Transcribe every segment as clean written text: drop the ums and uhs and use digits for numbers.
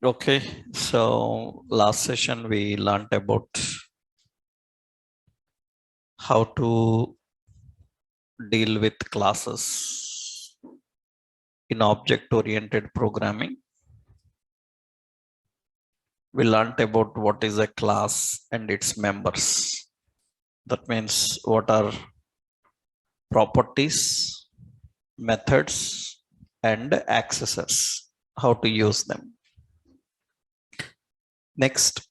Okay, so last session we learned about how to deal with classes in object-oriented programming. We learned about what is a class and its members. That means what are properties, methods, and accessors, how to use them. Next,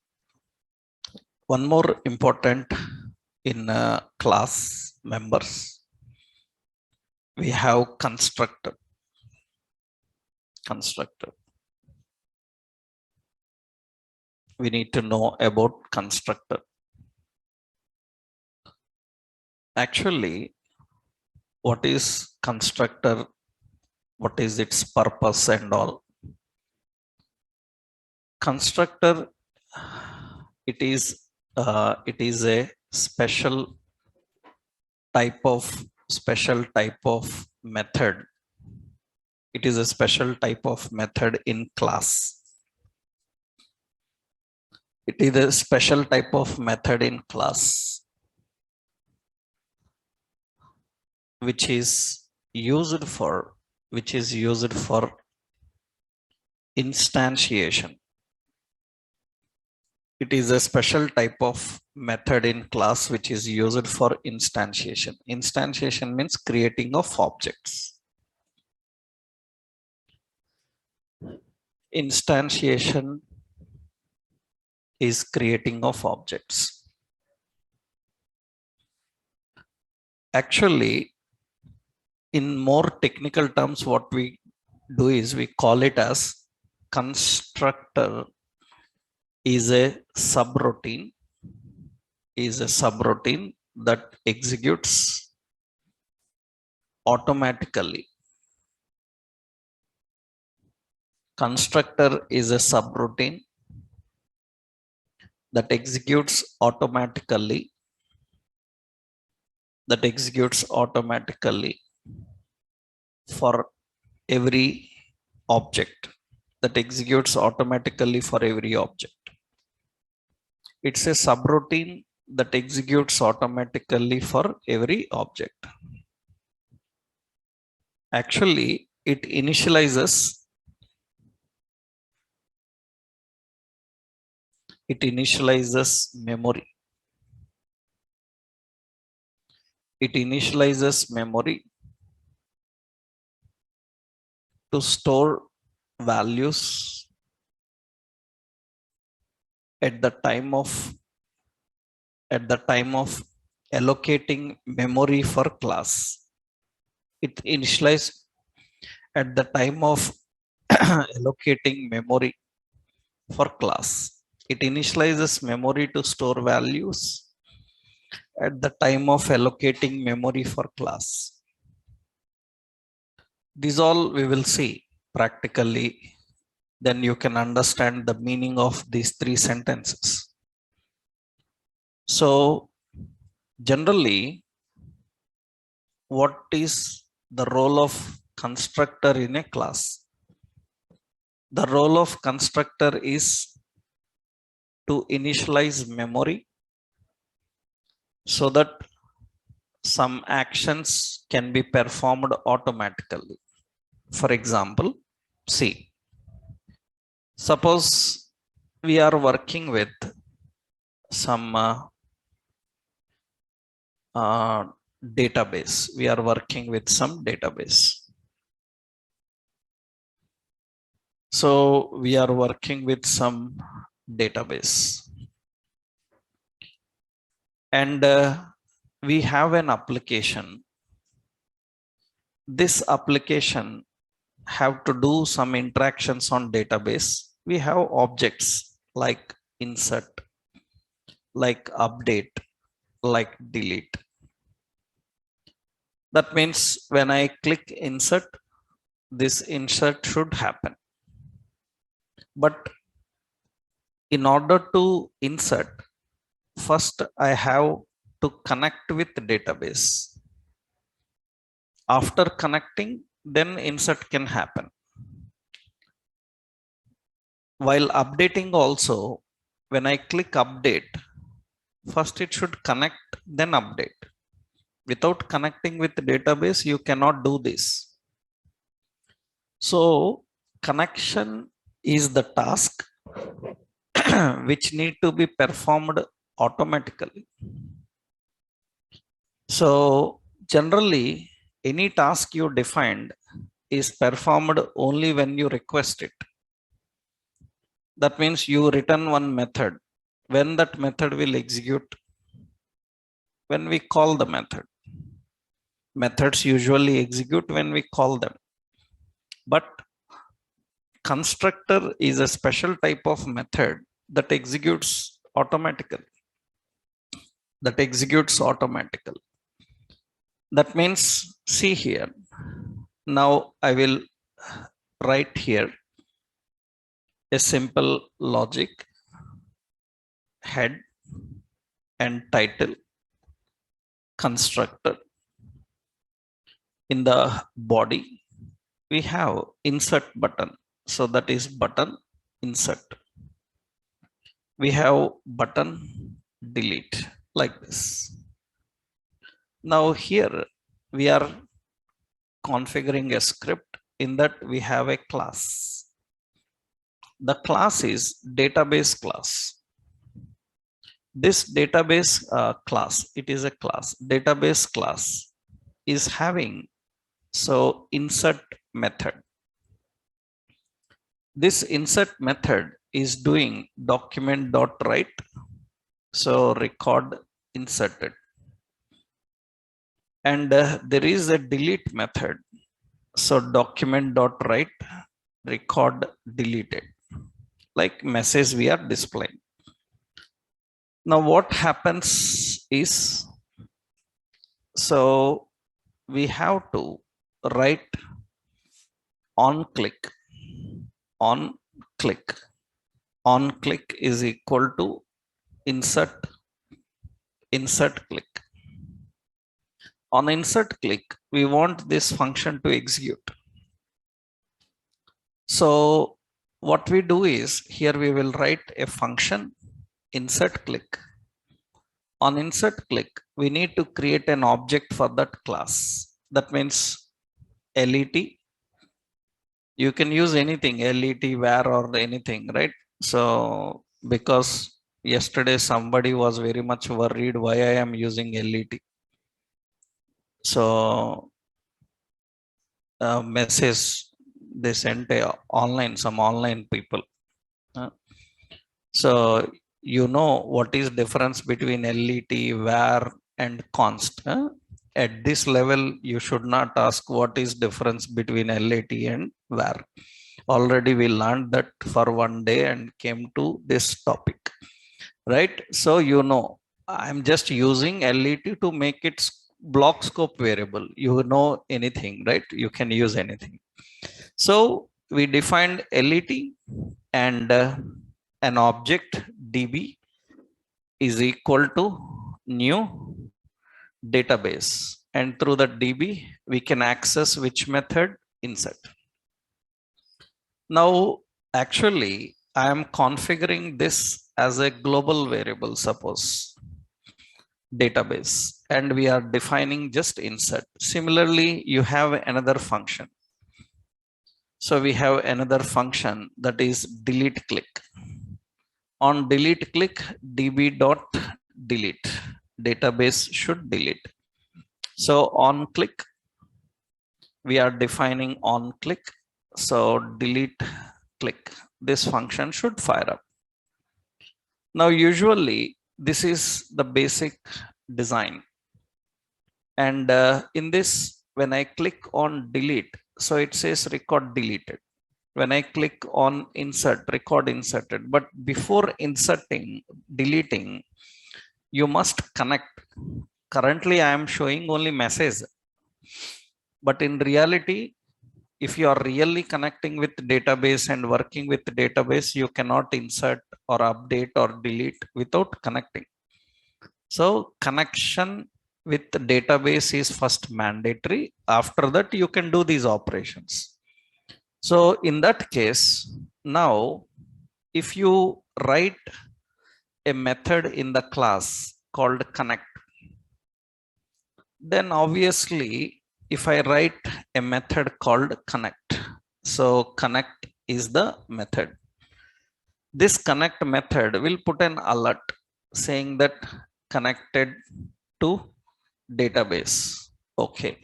one more important in class members, we have constructor. We need to know about constructor. Actually, what is constructor? What is its purpose and all? Constructor, it is a special type of method. It is a special type of method in class. It is a special type of method in class which is used for instantiation. It is a special type of method in class which is used for instantiation. Instantiation means creating of objects. Instantiation is creating of objects. Actually, in more technical terms, what we do is we call it as constructor is a subroutine that executes automatically. Constructor is a subroutine that executes automatically for every object. It's a subroutine that executes automatically for every object. Actually, it initializes memory. It initializes memory to store values at the time of allocating memory for class. It initializes at the time of allocating memory for class. It initializes memory to store values at the time of allocating memory for class. These all we will see practically. Then you can understand the meaning of these three sentences. So generally, what is the role of constructor in a class? The role of constructor is to initialize memory so that some actions can be performed automatically. For example, see, suppose we are working with some database. We are working with some database. So we are working with some database. And we have an application. This application have to do some interactions on database. We have objects like insert, like update, like delete. That means when I click insert, this insert should happen. But in order to insert, first I have to connect with the database. After connecting, then insert can happen. While updating also, when I click update, first it should connect, then update. Without connecting with the database, you cannot do this. So connection is the task which need to be performed automatically. So generally, any task you defined is performed only when you request it. That means you return one method. When that method will execute? When we call the method. Methods usually execute when we call them. But constructor is a special type of method that executes automatically. That means, see here. Now I will write here a simple logic, head and title, constructor. In the body, we have insert button. So that is button insert. We have button delete like this. Now here we are configuring a script. In that we have a class. The class is database class. This database class, it is a class. Database class is having insert method. This insert method is doing document.write. So record inserted. And there is a delete method. So document.write record deleted. Like message we are displaying. Now what happens is, so we have to write on click. On click is equal to insert click. On insert click, we want this function to execute. So what we do is, here we will write a function insert click. On insert click, we need to create an object for that class. That means let. You can use anything, let, var or anything, right? So because yesterday somebody was very much worried why I am using let. So message they sent online, some online people. So you know what is difference between let, var and const. At this level, you should not ask what is difference between let and var. Already we learned that for one day and came to this topic, right? So you know, I'm just using let to make it block scope variable. You know anything, right? You can use anything. So we defined let and an object db is equal to new database, and through the db we can access which method? Insert. Now actually I am configuring this as a global variable, suppose database, and we are defining just insert. Similarly, you have another function. So we have another function that is delete click. On delete click, db dot delete, database should delete. So on click, we are defining on click. So delete click, this function should fire up. Now usually this is the basic design, and in this, when I click on delete, so it says record deleted. When I click on insert, record inserted. But before inserting, deleting, you must connect. Currently I am showing only message, but in reality, if you are really connecting with database and working with the database, you cannot insert or update or delete without connecting. So connection with the database is first mandatory. After that, you can do these operations. So in that case, now if you write a method in the class called connect, then obviously if I write a method called connect, so connect is the method. This connect method will put an alert saying that connected to database. Okay.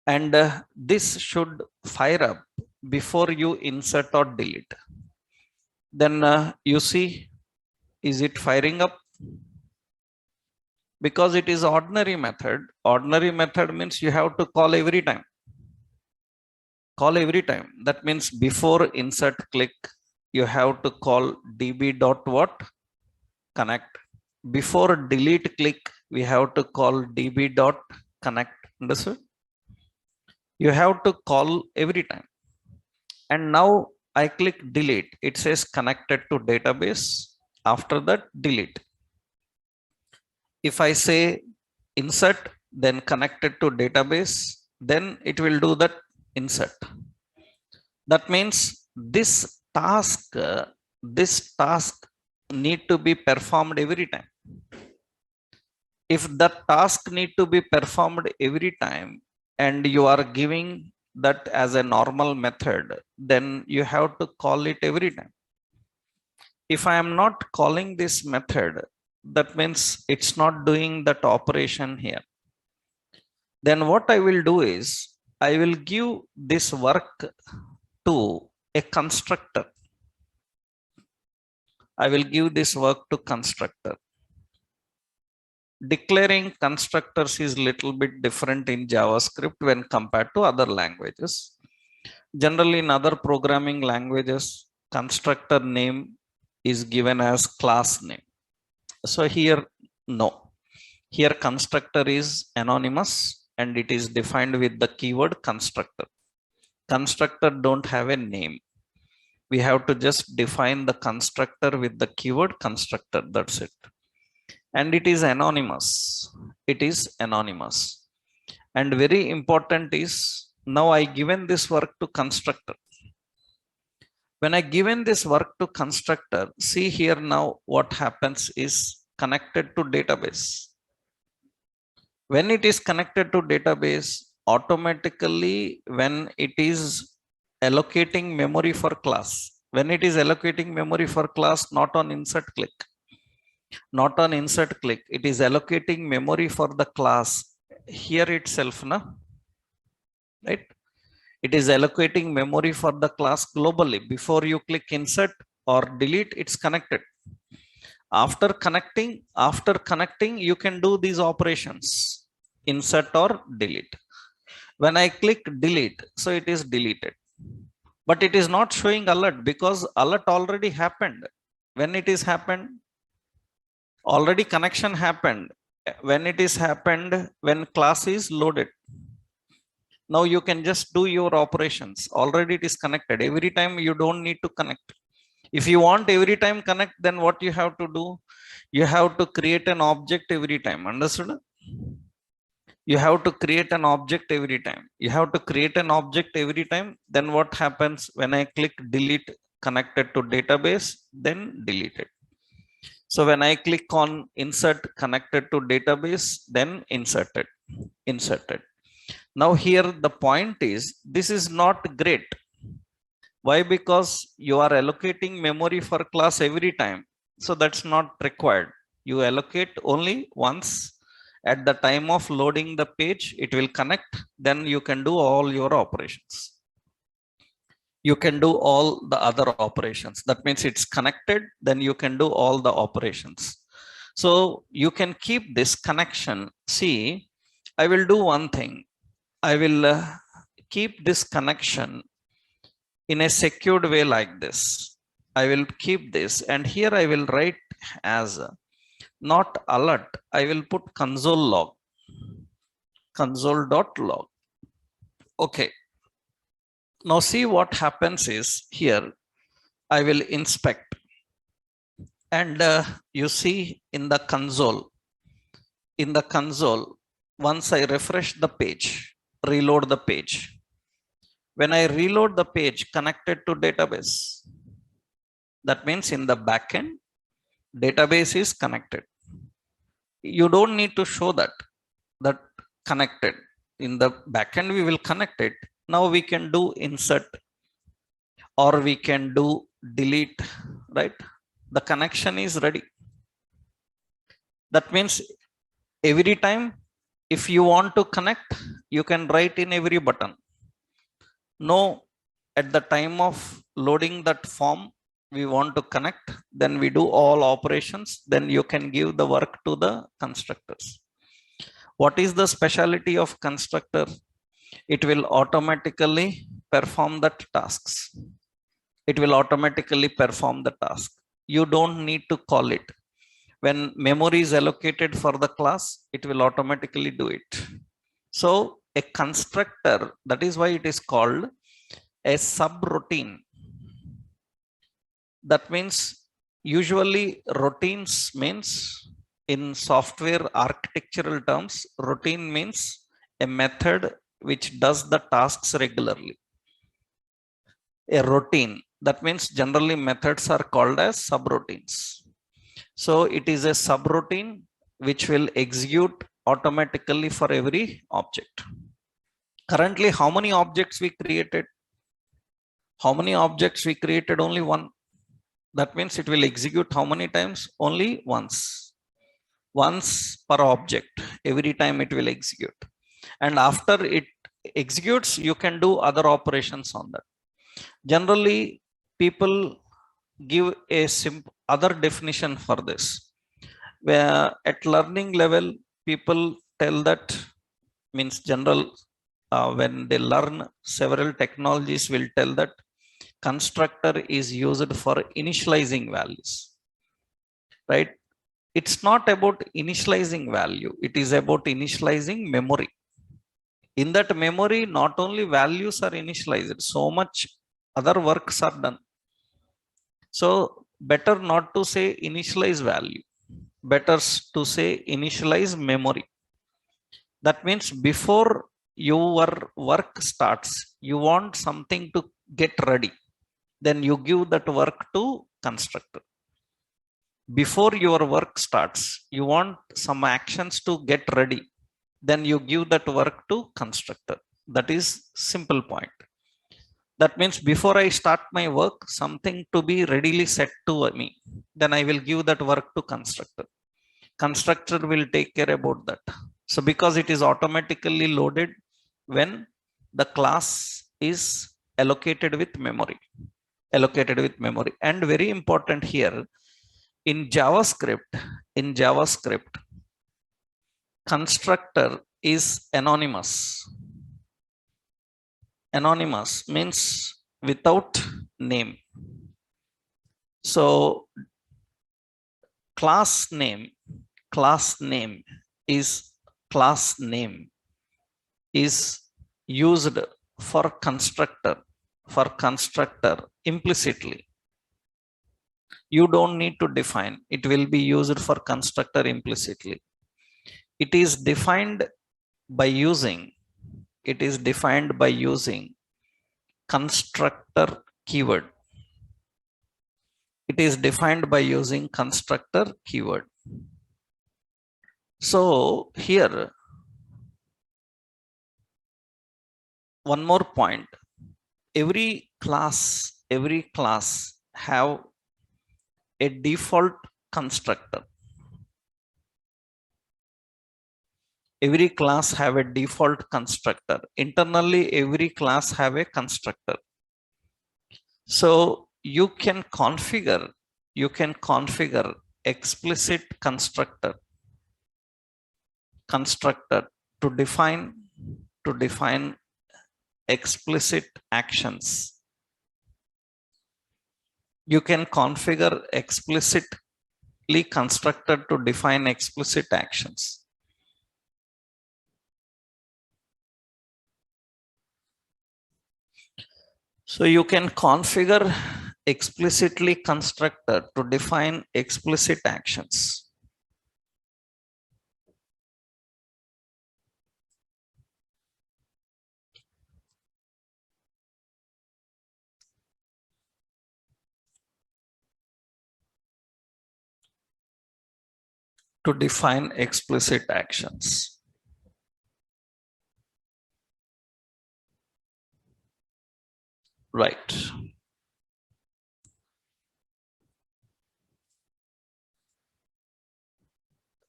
And this should fire up before you insert or delete. Then you see, is it firing up? Because it is ordinary method. Ordinary method means you have to call every time. Call every time. That means before insert click, you have to call db dot what? Connect. Before delete click, we have to call db dot connect. Understood? You have to call every time. And now I click delete. It says connected to database. After that, delete. If I say insert, then connected to database, then it will do that insert. That means this task need to be performed every time. If the task need to be performed every time and you are giving that as a normal method, then you have to call it every time. If I am not calling this method, that means it's not doing that operation here. Then what I will do is I will give this work to a constructor. I will give this work to constructor. Declaring constructors is little bit different in JavaScript when compared to other languages. Generally in other programming languages, constructor name is given as class name. So here, no. Here constructor is anonymous and it is defined with the keyword constructor. Constructor don't have a name. We have to just define the constructor with the keyword constructor. That's it. And it is anonymous. It is anonymous. And very important is, now I given this work to constructor. When I given this work to constructor, see here now what happens is connected to database. When it is connected to database, automatically when it is allocating memory for class, when it is allocating memory for class, not on insert click, not on insert click, it is allocating memory for the class here itself, na? Right? It is allocating memory for the class globally. Before you click insert or delete, it's connected. After connecting, you can do these operations, insert or delete. When I click delete, so it is deleted. But it is not showing alert because alert already happened. When it is happened, already connection happened. When it is happened, when class is loaded. Now you can just do your operations. Already it is connected. Every time you don't need to connect. If you want every time connect, then what you have to do? You have to create an object every time. Understood? You have to create an object every time. You have to create an object every time. Then what happens when I click delete connected to database, then delete it. So when I click on insert connected to database, then inserted. Now here the point is, this is not great. Why? Because you are allocating memory for class every time. So that's not required. You allocate only once. At the time of loading the page, it will connect. Then you can do all your operations. You can do all the other operations. That means it's connected. Then you can do all the operations. So you can keep this connection. See, I will do one thing. I will keep this connection in a secured way like this. I will keep this, and here I will write as not alert. I will put console log, console.log. Okay. Now see what happens is here I will inspect, and you see in the console in the console, once I refresh the page, reload the page, when I reload the page connected to database, that means in the backend, database is connected. You don't need to show that connected. In the backend, we will connect it. Now we can do insert or we can do delete, right? The connection is ready. That means every time if you want to connect, you can write in every button. No, at the time of loading that form, we want to connect, then we do all operations, then you can give the work to the constructors. What is the specialty of constructor? It will automatically perform that tasks. It will automatically perform the task. You don't need to call it. When memory is allocated for the class, it will automatically do it. So a constructor, that is why it is called a subroutine. That means usually routines means, in software architectural terms, routine means a method which does the tasks regularly. A routine, that means generally methods are called as subroutines. So it is a subroutine which will execute automatically for every object. Currently, how many objects we created? How many objects we created? Only one. That means it will execute how many times? Only once. Once per object. Every time it will execute. And after it executes, you can do other operations on that. Generally, people give a simple other definition for this. Where at learning level, people tell that, means general, when they learn several technologies, will tell that constructor is used for initializing values, right? It's not about initializing value, it is about initializing memory. In that memory, not only values are initialized, so much other works are done. So better not to say initialize value, better to say initialize memory. That means before your work starts, you want something to get ready, then you give that work to constructor. Before your work starts, you want some actions to get ready, then you give that work to constructor. That is simple point. That means before I start my work, something to be readily set to me, then I will give that work to constructor. Constructor will take care about that. So because it is automatically loaded when the class is allocated with memory. Allocated with memory. And very important here, in JavaScript, constructor is anonymous. Anonymous means without name. So class name is used for constructor implicitly. You don't need to define, it will be used for constructor implicitly. It is defined by using constructor keyword. It is defined by using constructor keyword. So here, one more point. Every class have a default constructor. Every class have a default constructor. Internally, every class have a constructor. So you can configure explicit constructor to define explicit actions. You can configure explicitly constructor to define explicit actions. So you can configure explicitly constructor to define explicit actions. to define explicit actions. Right.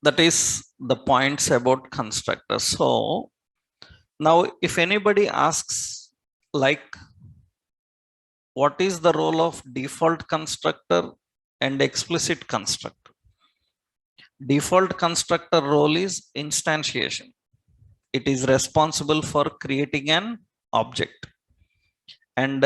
That is the points about constructor. So now if anybody asks like what is the role of default constructor and explicit constructor? Default constructor role is instantiation. It is responsible for creating an object. And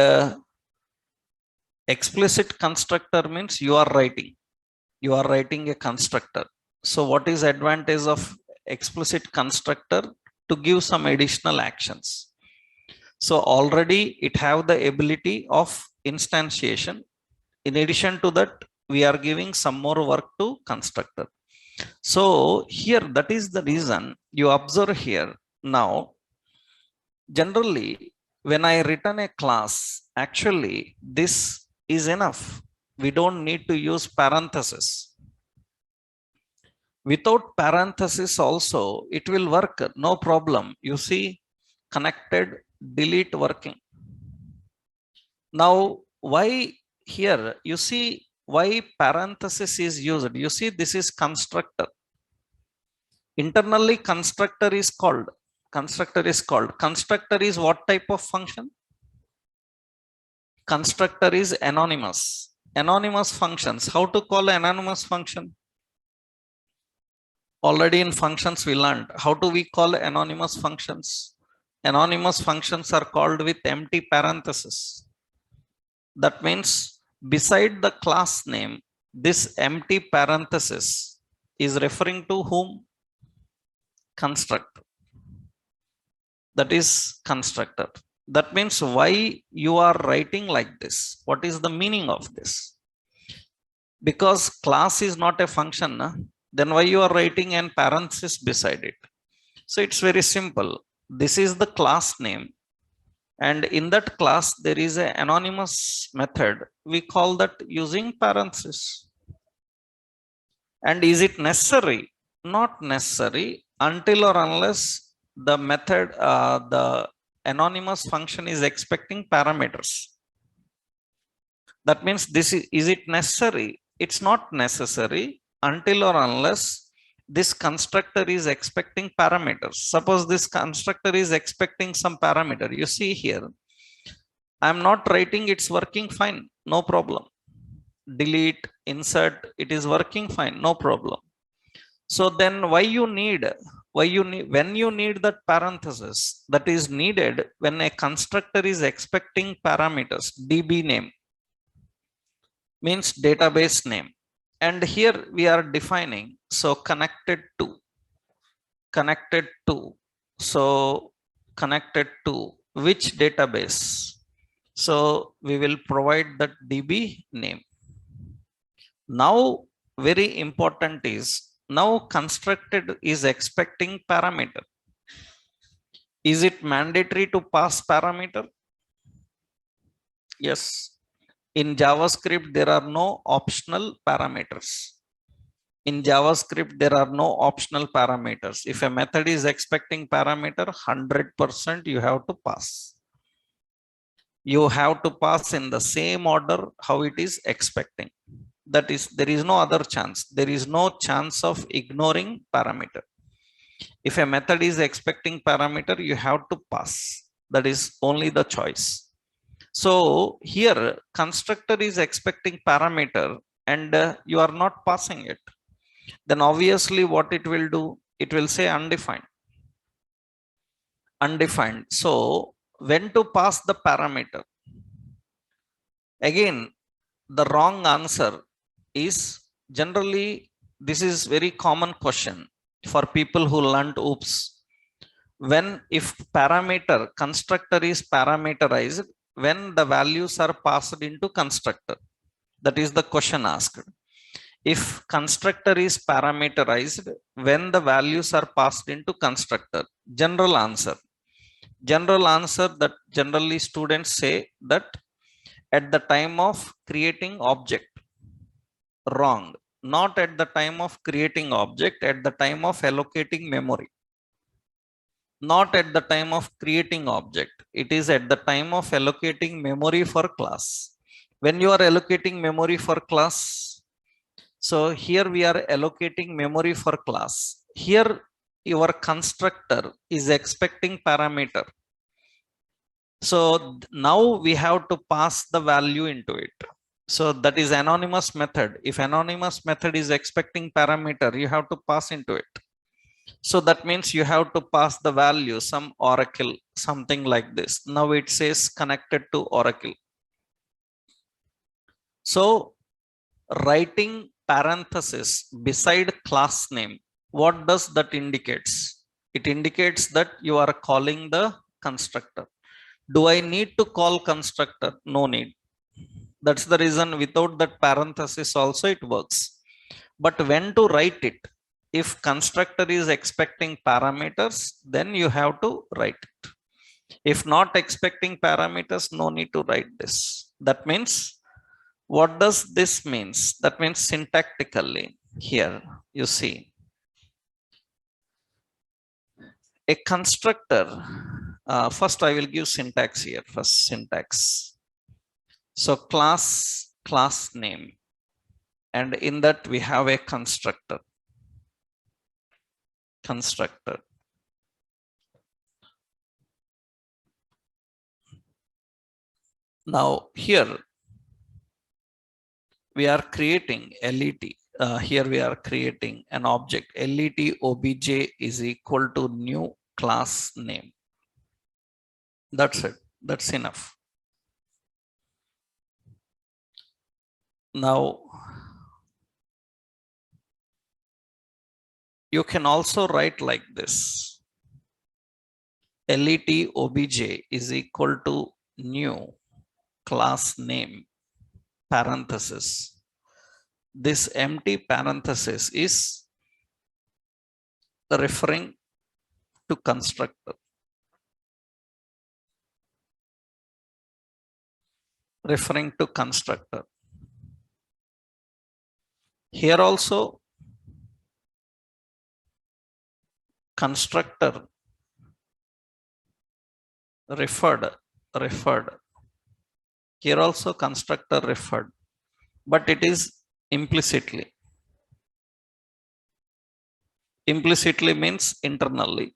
explicit constructor means you are writing a constructor. So what is advantage of explicit constructor? To give some additional actions. So already it have the ability of instantiation. In addition to that, we are giving some more work to constructor. So here, that is the reason you observe here. Now, generally, when I return a class, actually this is enough. We don't need to use parenthesis. Without parenthesis also, it will work, no problem. You see, connected, delete working. Now, why here? You see why parenthesis is used. You see, this is constructor. Internally, constructor is called. Constructor is what type of function? Constructor is anonymous. Anonymous functions. How to call anonymous function? Already in functions we learned. How do we call anonymous functions? Anonymous functions are called with empty parenthesis. That means beside the class name, this empty parenthesis is referring to whom? Constructor. That is constructor. That means why you are writing like this? What is the meaning of this? Because class is not a function, na? Then why you are writing an parenthesis beside it? So it's very simple. This is the class name. And in that class, there is an anonymous method. We call that using parenthesis. And is it necessary? Not necessary until or unless the method, the anonymous function is expecting parameters. That means this is it necessary? It's not necessary until or unless this constructor is expecting parameters. Suppose this constructor is expecting some parameter. You see here, I'm not writing, it's working fine, no problem. Delete, insert, it is working fine, no problem. So then when you need that parenthesis, that is needed when a constructor is expecting parameters. DB name means database name. And here we are defining, so connected to. So connected to which database? So we will provide that DB name. Now, very important is, now constructed is expecting parameter. Is it mandatory to pass parameter? Yes. In JavaScript, there are no optional parameters. In JavaScript, there are no optional parameters. If a method is expecting parameter, 100% you have to pass. You have to pass in the same order how it is expecting. That is, there is no other chance. There is no chance of ignoring parameter. If a method is expecting parameter, you have to pass. That is only the choice. So here constructor is expecting parameter and you are not passing it. Then obviously what it will do? It will say undefined. Undefined. So when to pass the parameter? Again, the wrong answer is, generally this is very common question for people who learned OOPS. When if parameter constructor is parameterized, when the values are passed into constructor, that is the question asked. If constructor is parameterized, when the values are passed into constructor, general answer that generally students say that at the time of creating object. Wrong. not at the time of creating object, at the time of allocating memory. Not at the time of creating object. It is at the time of allocating memory for class. When you are allocating memory for class, so here we are allocating memory for class. Here your constructor is expecting parameter. So now we have to pass the value into it. So that is anonymous method. If anonymous method is expecting parameter, you have to pass into it. So that means you have to pass the value, some Oracle, something like this. Now it says connected to Oracle. So writing parenthesis beside class name, what does that indicates? It indicates that you are calling the constructor. Do I need to call constructor? No need. That's the reason without that parenthesis also it works. But when to write it? If constructor is expecting parameters, then you have to write it. If not expecting parameters, no need to write this. That means, what does this means? That means syntactically here, you see, a constructor, first I will give syntax here, first syntax. So class name, and in that we have a constructor. Now here we are creating LET. Here we are creating an object. LET obj is equal to new class name. That's it. That's enough. Now you can also write like this. LET obj is equal to new class name parenthesis. This empty parenthesis is referring to constructor. Referring to constructor. Here also constructor referred. Here also constructor referred, but it is implicitly. Implicitly means internally.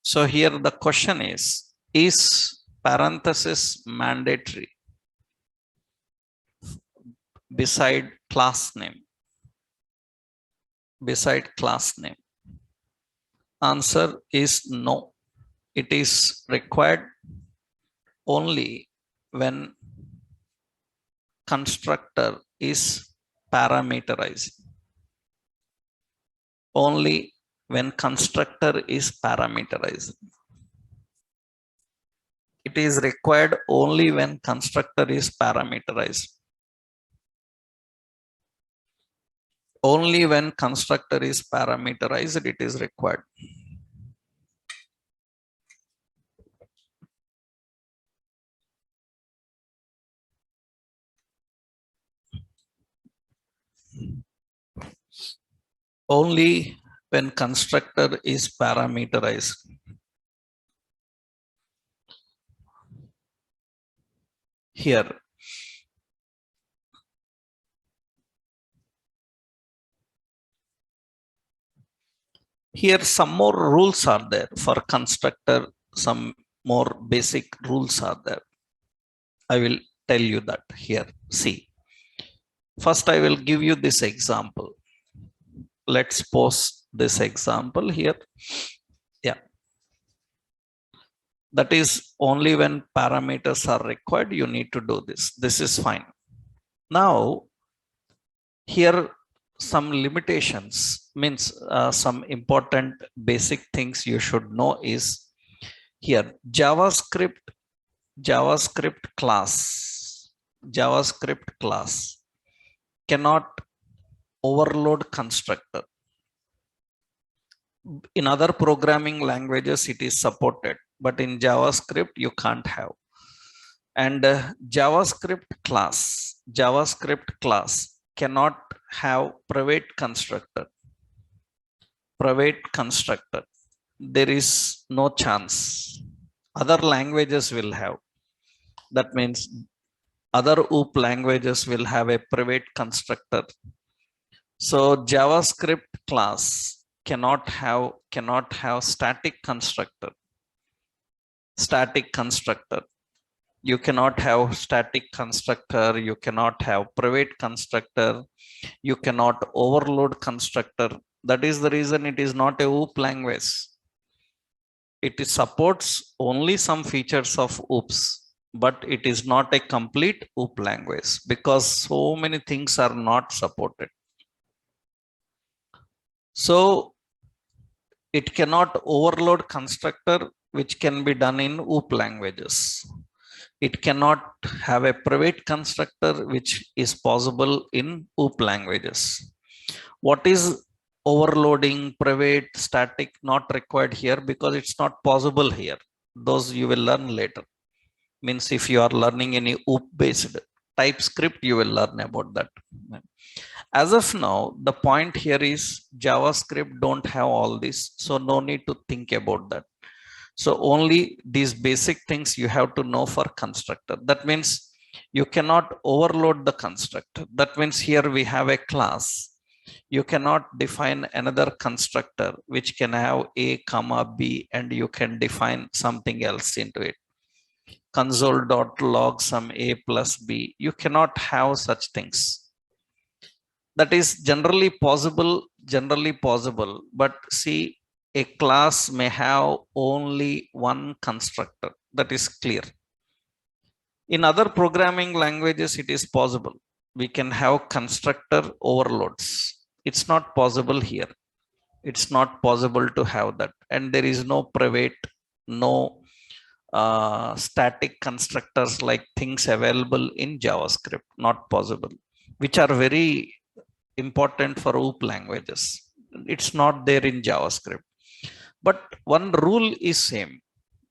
So here the question is parenthesis mandatory beside class name? Beside class name? Answer is no. It is required only when constructor is parameterized. Only when constructor is parameterized. It is required only when constructor is parameterized. Only when constructor is parameterized, it is required. Only when constructor is parameterized. Here, some more rules are there for constructor. Some more basic rules are there. I will tell you that here. See, first I will give you this example. Let's post this example here. Yeah. That is only when parameters are required, you need to do this. This is fine. Now, here some limitations, means some important basic things you should know is here JavaScript class cannot overload constructor. In other programming languages it is supported, but in JavaScript you can't have. And JavaScript class cannot have private constructor. There is no chance. Other languages will have. That means other OOP languages will have a private constructor. So JavaScript class cannot have static constructor. You cannot have static constructor, you cannot have private constructor, you cannot overload constructor. That is the reason it is not a OOP language. It supports only some features of OOPs, but it is not a complete OOP language because so many things are not supported. So it cannot overload constructor, which can be done in OOP languages. It cannot have a private constructor, which is possible in OOP languages. What is overloading, private, static, not required here because it's not possible here. Those you will learn later. Means if you are learning any OOP based TypeScript, you will learn about that. As of now, the point here is JavaScript don't have all this, so no need to think about that. So only these basic things you have to know for constructor. That means you cannot overload the constructor. That means here we have a class. You cannot define another constructor which can have a comma b and you can define something else into it. Console.log some a plus b. You cannot have such things. That is generally possible, but see, a class may have only one constructor. That is clear. In other programming languages, it is possible. We can have constructor overloads. It's not possible here. It's not possible to have that. And there is no private, no static constructors like things available in JavaScript. Not possible, which are very important for OOP languages. It's not there in JavaScript. But one rule is same.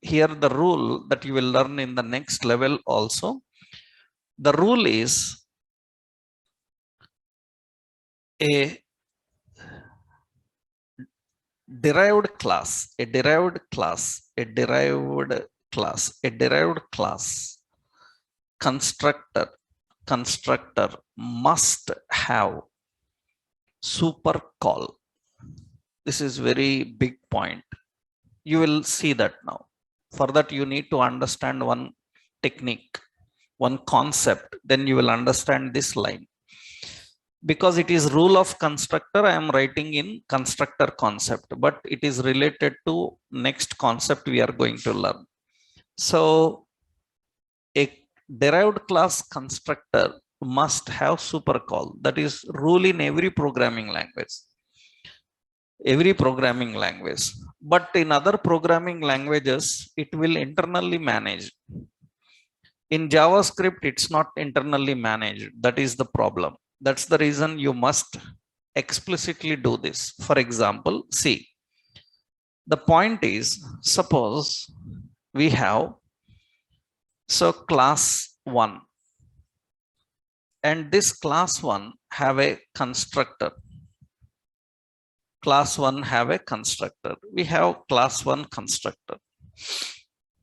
Here the rule that you will learn in the next level also. The rule is a derived class constructor must have super call. This is very big point. You will see that now. For that, you need to understand one technique, one concept. Then you will understand this line. Because it is rule of constructor, I am writing in constructor concept, but it is related to next concept we are going to learn. So a derived class constructor must have super call. That is rule in every programming language. But in other programming languages, it will internally manage. In JavaScript, it's not internally managed. That is the problem. That's the reason you must explicitly do this. For example, see, the point is, suppose we have class 1, and this class 1 have a constructor. Class 1 have a constructor. We have class 1 constructor.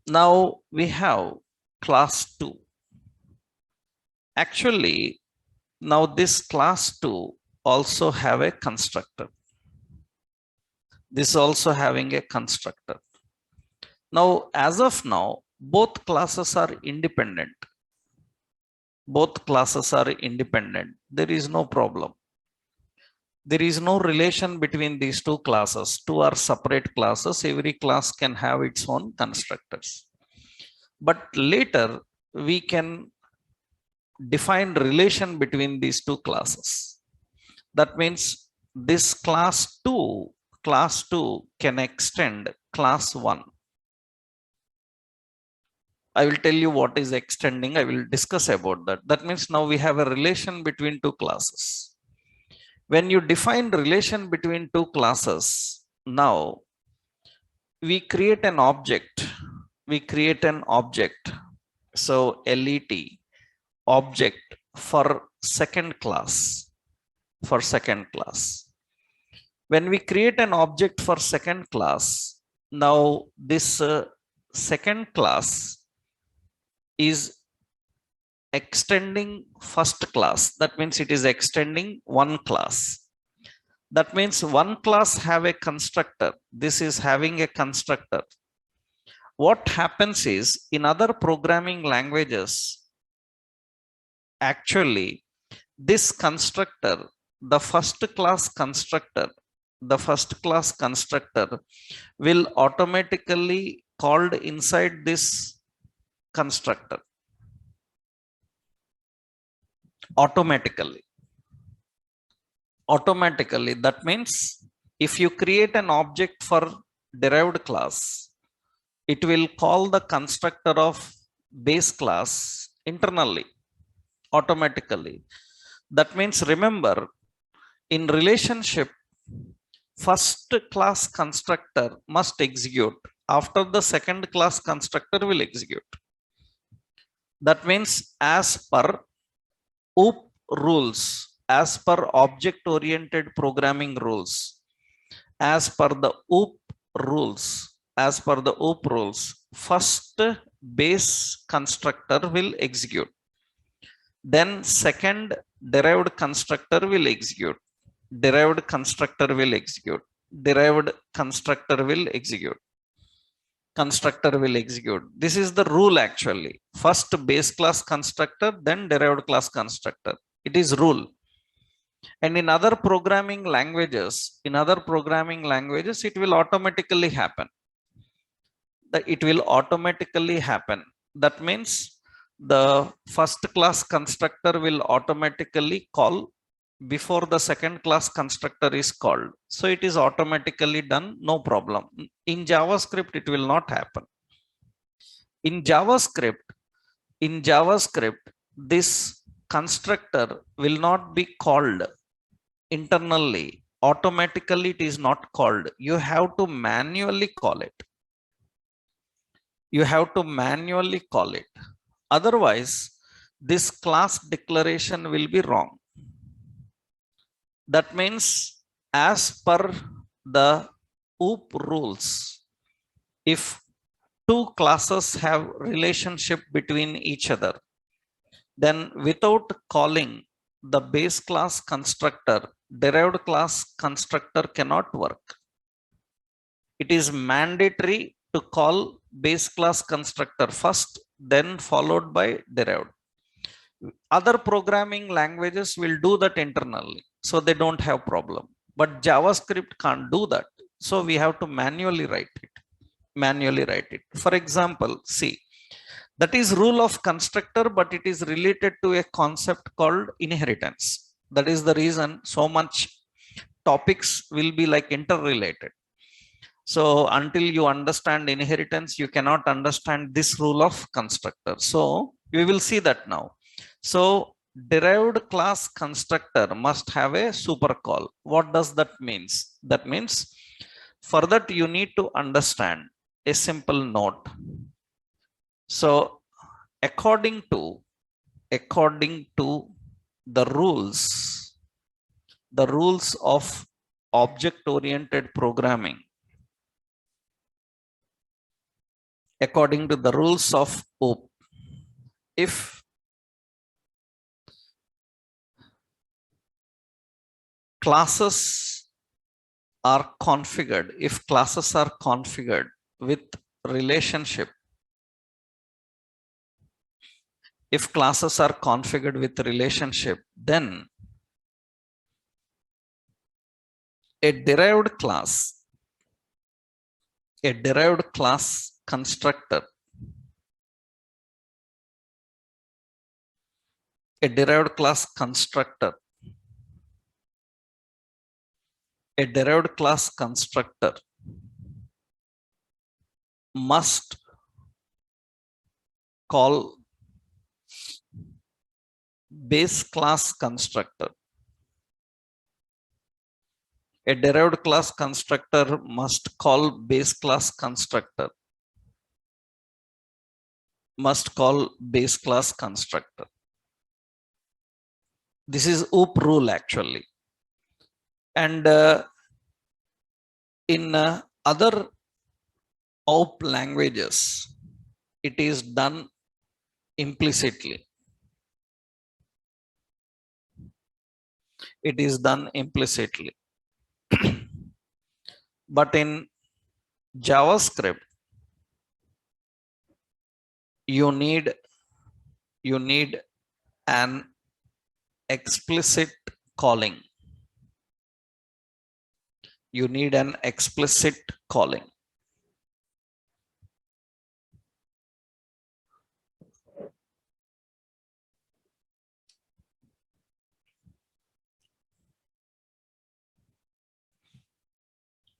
Now we have class 2. Actually, now this class 2 also have a constructor. This also having a constructor. Now, as of now, both classes are independent. There is no problem. There is no relation between these two classes. Two are separate classes. Every class can have its own constructors. But later we can define relation between these two classes. That means this class 2 can extend class 1. I will tell you what is extending. I will discuss about that. That means now we have a relation between two classes. When you define relation between two classes, now we create an object. So let object for second class, when we create an object for second class, now this second class is extending first class. That means it is extending one class. That means one class have a constructor. This is having a constructor. What happens is in other programming languages, actually this constructor, the first class constructor, will automatically called inside this constructor. Automatically. That means if you create an object for derived class, it will call the constructor of base class internally, automatically. That means remember, in relationship, first class constructor must execute after the second class constructor will execute. That means as per OOP rules, as per object oriented programming rules, as per the OOP rules, first base constructor will execute. Then second derived constructor will execute. Derived constructor will execute. This is the rule actually. First base class constructor, then derived class constructor. It is rule. And in other programming languages, it will automatically happen. That means the first class constructor will automatically call before the second class constructor is called. So it is automatically done, no problem. In JavaScript, it will not happen. In JavaScript, this constructor will not be called internally. Automatically, it is not called. You have to manually call it. Otherwise, this class declaration will be wrong. That means as per the OOP rules, if two classes have relationship between each other, then without calling the base class constructor, derived class constructor cannot work. It is mandatory to call base class constructor first, then followed by derived. Other programming languages will do that internally, so they don't have problem. But JavaScript can't do that. So we have to manually write it. For example, see, that is rule of constructor, but it is related to a concept called inheritance. That is the reason so much topics will be like interrelated. So until you understand inheritance, you cannot understand this rule of constructor. So we will see that now. So derived class constructor must have a super call. What does that means? That means for that you need to understand a simple note. So according to the rules of object-oriented programming, according to the rules of OOP, if classes are configured with relationship, then a derived class constructor, must call base class constructor. A derived class constructor must call base class constructor. must call base class constructor. This is OOP rule actually. And in other OOP languages, it is done implicitly. It is done implicitly. But in JavaScript, you need an explicit calling. You need an explicit calling.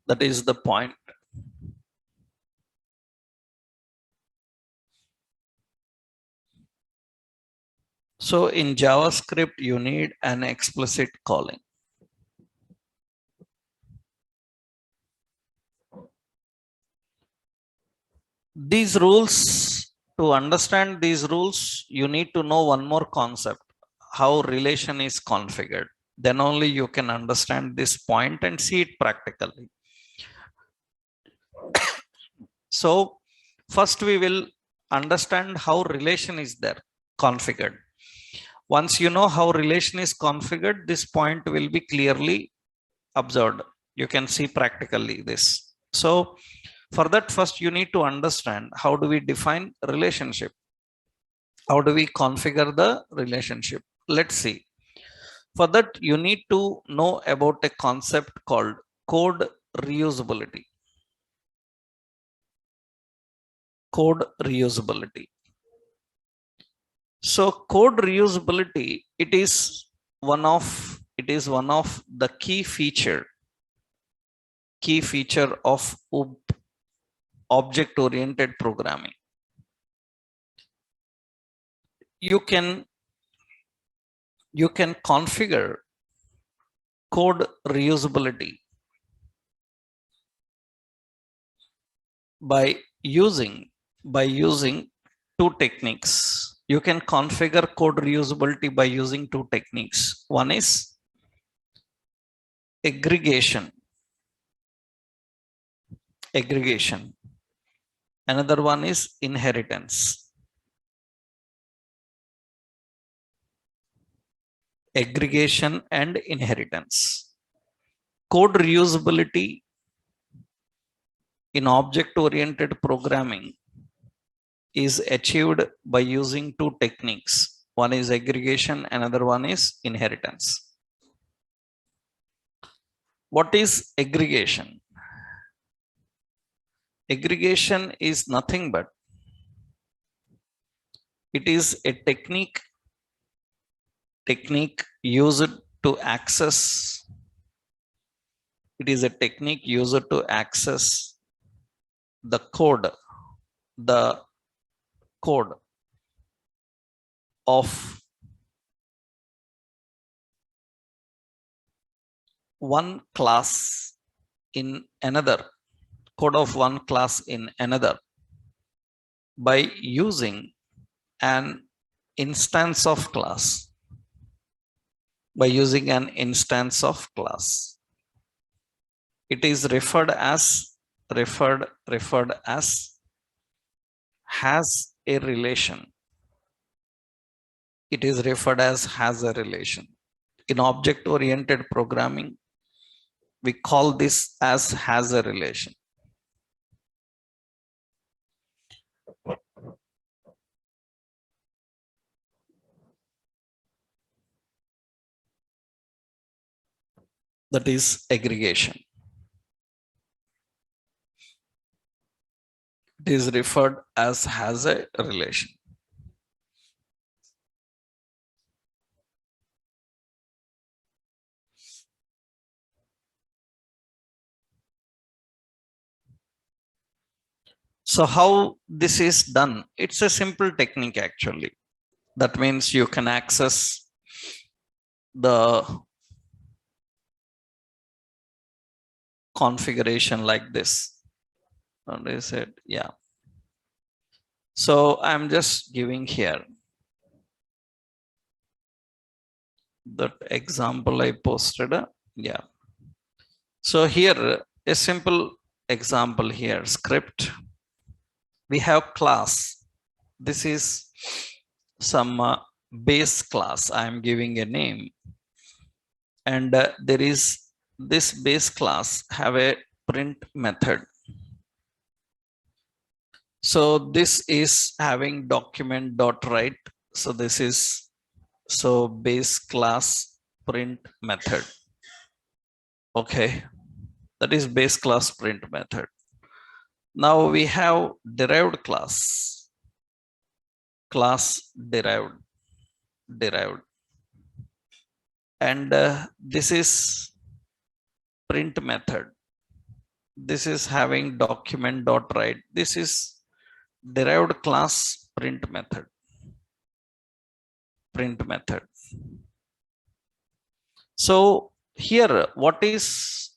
That is the point. So in JavaScript, you need an explicit calling. These rules, to understand these rules, you need to know one more concept, how relation is configured. Then only you can understand this point and see it practically. So first we will understand how relation is there configured. Once you know how relation is configured, this point will be clearly observed. You can see practically this. So for that, first you need to understand how do we define relationship? How do we configure the relationship? Let's see. For that, you need to know about a concept called code reusability. Code reusability. So code reusability, it is one of the key feature of object oriented programming. You can configure code reusability by using two techniques. You can configure code reusability by using two techniques. One is aggregation. Another one is inheritance. Aggregation and inheritance. Code reusability in object-oriented programming is achieved by using two techniques. One is aggregation, another one is inheritance. What is aggregation? Aggregation is nothing but it is a technique used to access. It is a technique used to access the code of one class in another, by using an instance of class. It is referred as has a relation. It is referred as has a relation. In object oriented programming, we call this as has a relation. That is aggregation. It is referred as has a relation. So how this is done? It's a simple technique actually. That means you can access the configuration like this. And I said, yeah. So I'm just giving here that example I posted. Yeah. So here a simple example here, script. We have class. This is some base class. I am giving a name, and there is this base class have a print method. So this is having document dot write. So this is so base class print method. Okay, that is base class print method. Now we have derived class, derived, and this is print method. This is having document dot write. This is derived class print method. So here, what is,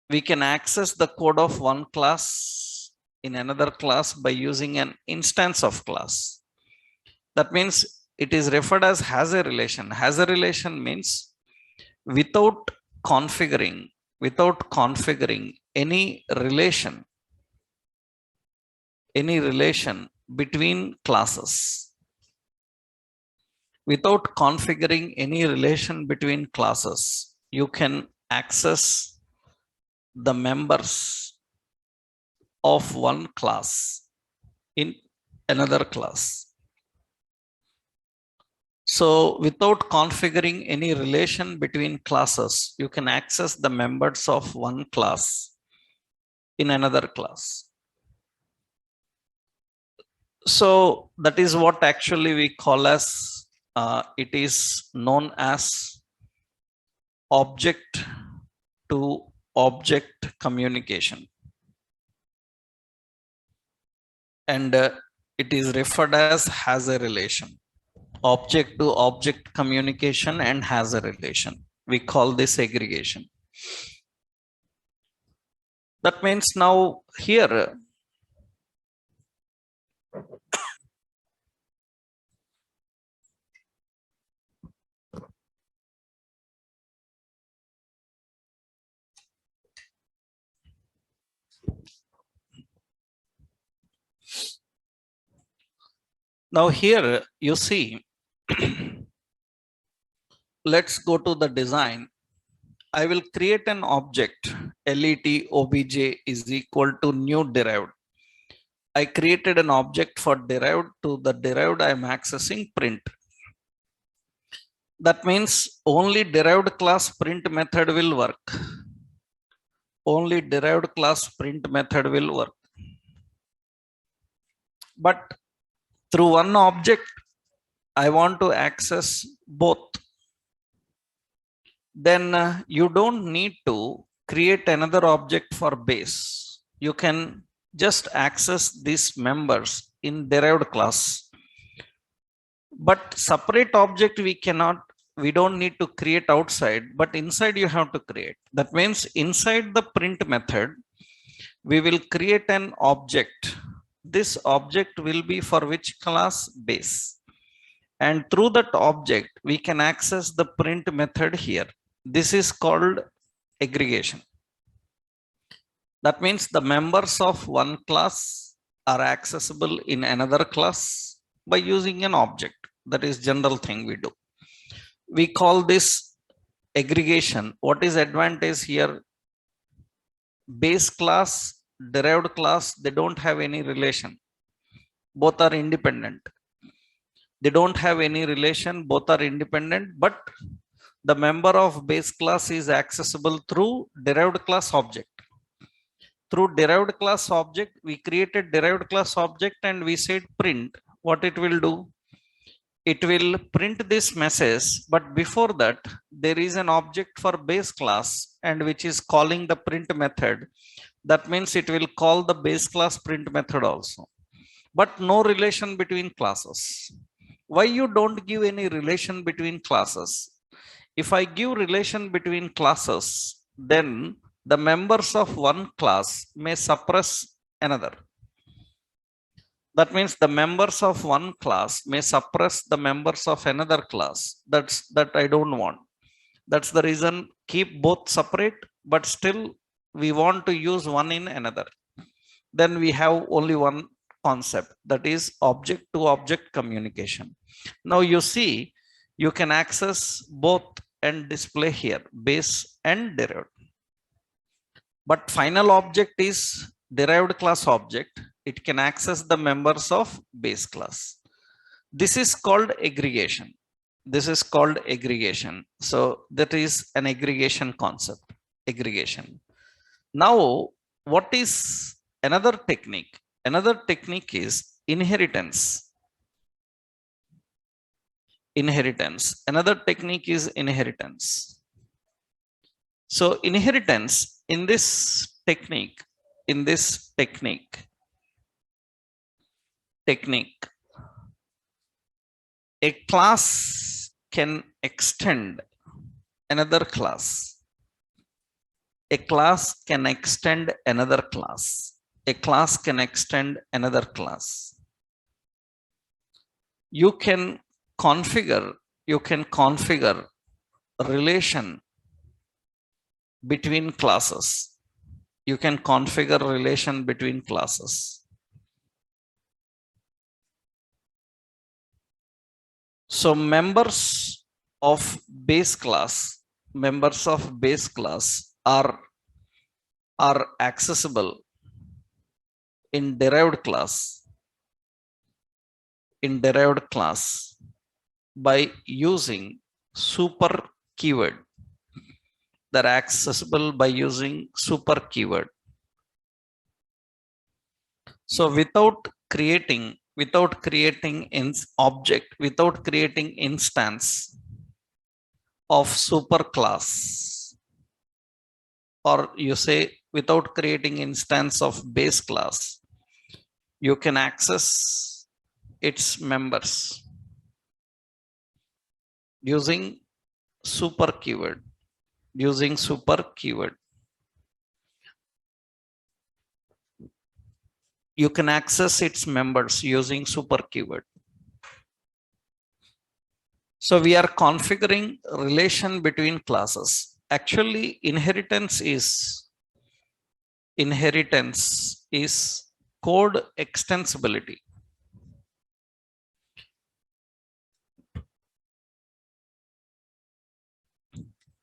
we can access the code of one class in another class by using an instance of class. That means it is referred as has a relation. Has a relation means without configuring any relation between classes. Without configuring any relation between classes, you can access the members of one class in another class. So without configuring any relation between classes, you can access the members of one class in another class. So that is what actually we call as, it is known as object to object communication. And it is referred as has a relation. Object to object communication and has a relation. We call this aggregation. That means now here, you see, let's go to the design. I will create an object, let obj is equal to new derived. I created an object for derived. To the derived, I am accessing print. That means only derived class print method will work. Only derived class print method will work. But through one object, I want to access both. Then you don't need to create another object for base. You can just access these members in derived class. But separate object we don't need to create outside, but inside you have to create. That means inside the print method, we will create an object. This object will be for which class? Base. And through that object, we can access the print method here. This is called aggregation. That means the members of one class are accessible in another class by using an object. That is general thing we do. We call this aggregation. What is advantage here? Base class, derived class, they don't have any relation. Both are independent. They don't have any relation, both are independent, but the member of base class is accessible through derived class object. Through derived class object, we created derived class object and we said print. What it will do? It will print this message, but before that, there is an object for base class and which is calling the print method. That means it will call the base class print method also, but no relation between classes. Why you don't give any relation between classes? If I give relation between classes, then the members of one class may suppress another. That means the members of one class may suppress the members of another class. That I don't want. That's the reason keep both separate, but still we want to use one in another. Then we have only one concept, that is object to object communication. Now you see, you can access both and display here base and derived. But final object is derived class object. It can access the members of base class. This is called aggregation. This is called aggregation. So that is an aggregation concept, aggregation. Now, what is another technique? Another technique is inheritance. Inheritance. Another technique is inheritance. So inheritance in this technique, a class can extend another class. A class can extend another class. A class can extend another class. You can configure relation between classes. You can configure relation between classes. So members of base class are accessible in derived class by using super keyword. They're accessible by using super keyword. So without creating instance of super class, or you say without creating instance of base class, you can access its members using super keyword. You can access its members using super keyword. So we are configuring relation between classes. Actually, inheritance is code extensibility.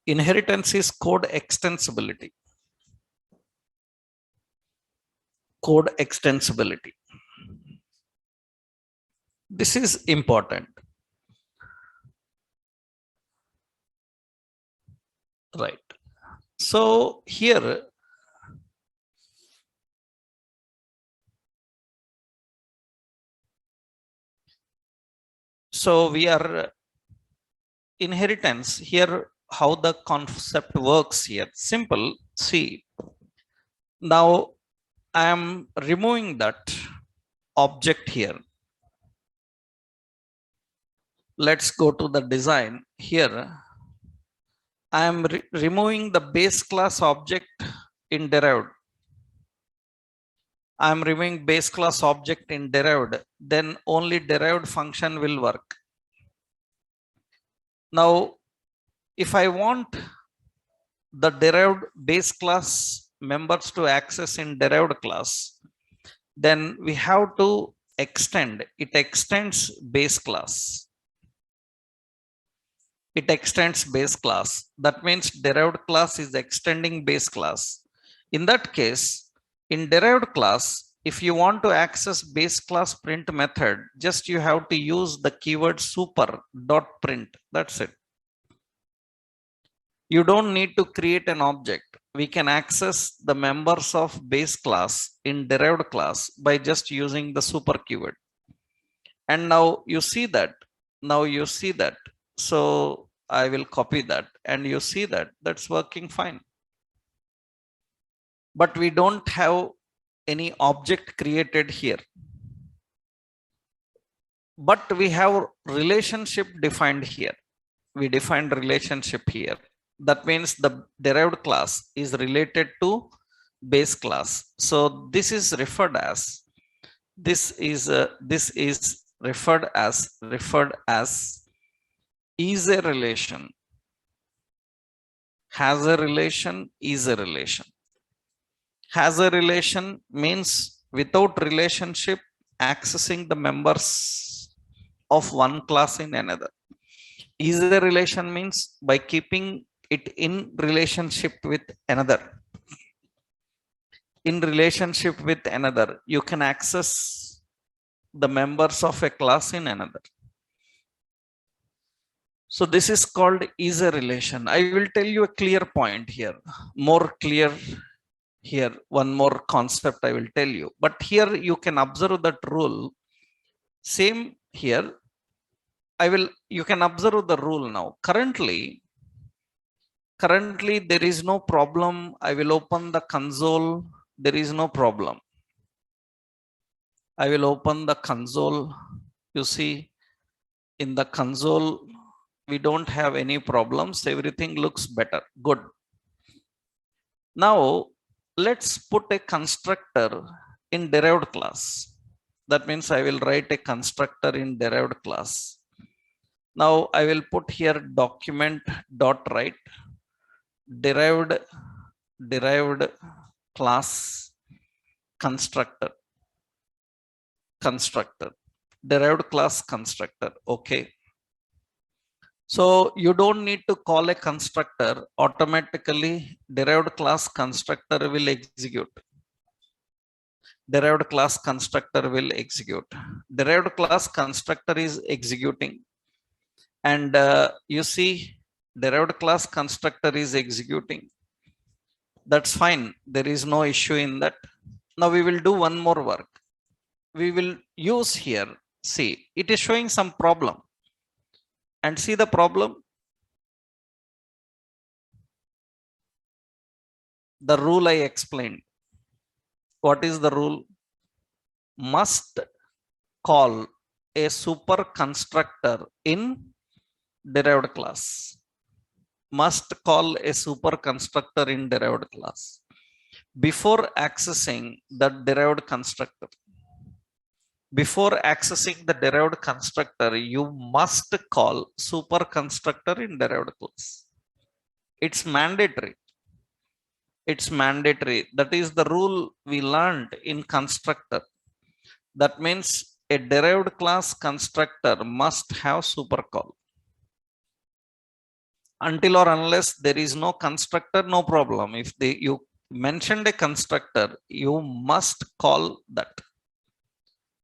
Inheritance is code extensibility. Code extensibility. This is important. Right. So here, so we are inheritance here. How the concept works here? Simple. See, now I am removing that object here. Let's go to the design here. I am removing the base class object in derived. I am removing base class object in derived, then only derived function will work. Now, if I want the derived base class members to access in derived class, then we have to extend. It extends base class. It extends base class. That means derived class is extending base class. In that case, in derived class, if you want to access base class print method, just you have to use the keyword super dot print. That's it. You don't need to create an object. We can access the members of base class in derived class by just using the super keyword. And now you see that. So I will copy that, and you see that that's working fine. But we don't have any object created here. But we have relationship defined here. We defined relationship here. That means the derived class is related to base class. So this is referred as This is referred as is a relation, has a relation, is a relation. Has a relation means without relationship accessing the members of one class in another. Is a relation means by keeping it in relationship with another. In relationship with another, you can access the members of a class in another. So this is called is a relation. I will tell you a clear point here, more clear here. One more concept I will tell you, but here you can observe that rule. Same here. You can observe the rule now. Currently there is no problem. I will open the console. There is no problem. I will open the console. You see, in the console, we don't have any problems. Everything looks better. Good. Now, let's put a constructor in derived class. That means I will write a constructor in derived class. Now I will put here document dot write derived class constructor derived class constructor. Okay. So you don't need to call a constructor. Automatically derived class constructor will execute. Derived class constructor will execute. Derived class constructor is executing. And you see derived class constructor is executing. That's fine. There is no issue in that. Now we will do one more work. We will use here. See, it is showing some problem. And see the problem. The rule I explained. What is the rule? Must call a super constructor in derived class. Must call a super constructor in derived class before accessing the derived constructor. Before accessing the derived constructor, you must call super constructor in derived class. It's mandatory. It's mandatory. That is the rule we learned in constructor. That means a derived class constructor must have super call. Until or unless there is no constructor, no problem. If you mentioned a constructor, you must call that.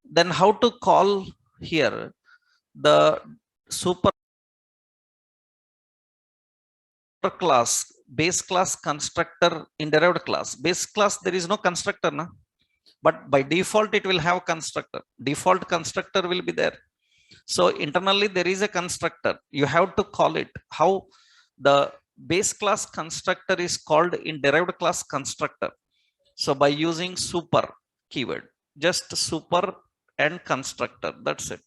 Then how to call here the super class, base class constructor in derived class? Base class, there is no constructor, na? But by default, it will have constructor. Default constructor will be there. So internally, there is a constructor. You have to call it. How the base class constructor is called in derived class constructor? So by using super keyword, just super and constructor. That's it.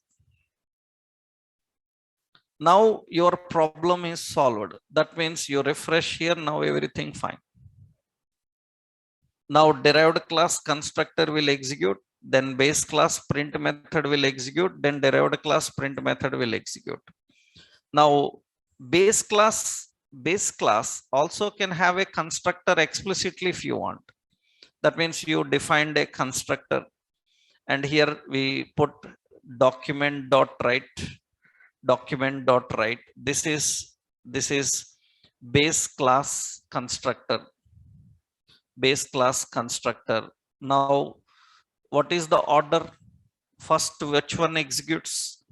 Now your problem is solved. That means you refresh here. Now everything fine. Now derived class constructor will execute, then base class print method will execute, then derived class print method will execute. Now base class also can have a constructor explicitly if you want. That means you defined a constructor, and here we put document dot write. This is base class constructor. Now what is the order? First, which one executes?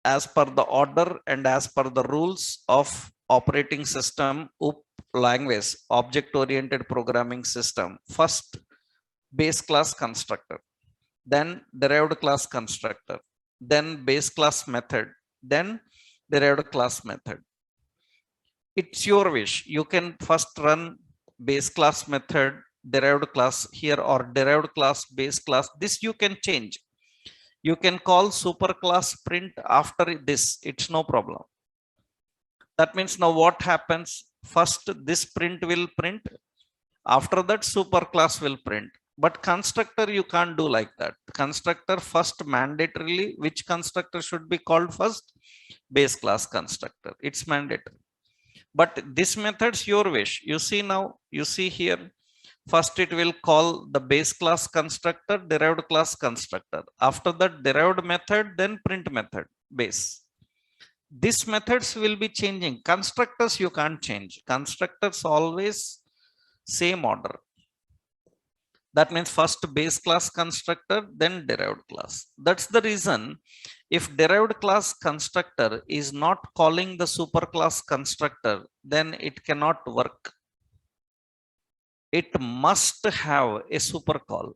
As per the order and as per the rules of operating system, language, object oriented programming system. First base class constructor, then derived class constructor, then base class method, then derived class method. It's your wish. You can first run base class method, derived class here, or derived class, base class. This you can change. You can call super class print after this. It's no problem. That means now what happens? First this print will print. After that super class will print. But constructor, you can't do like that. Constructor first mandatorily, which constructor should be called first? Base class constructor. It's mandatory. But this method's your wish. You see now, you see here, first it will call the base class constructor, derived class constructor. After that derived method, then print method, base. These methods will be changing. Constructors you can't change. Constructors always same order. That means first base class constructor, then derived class. That's the reason if derived class constructor is not calling the superclass constructor, then it cannot work. It must have a supercall.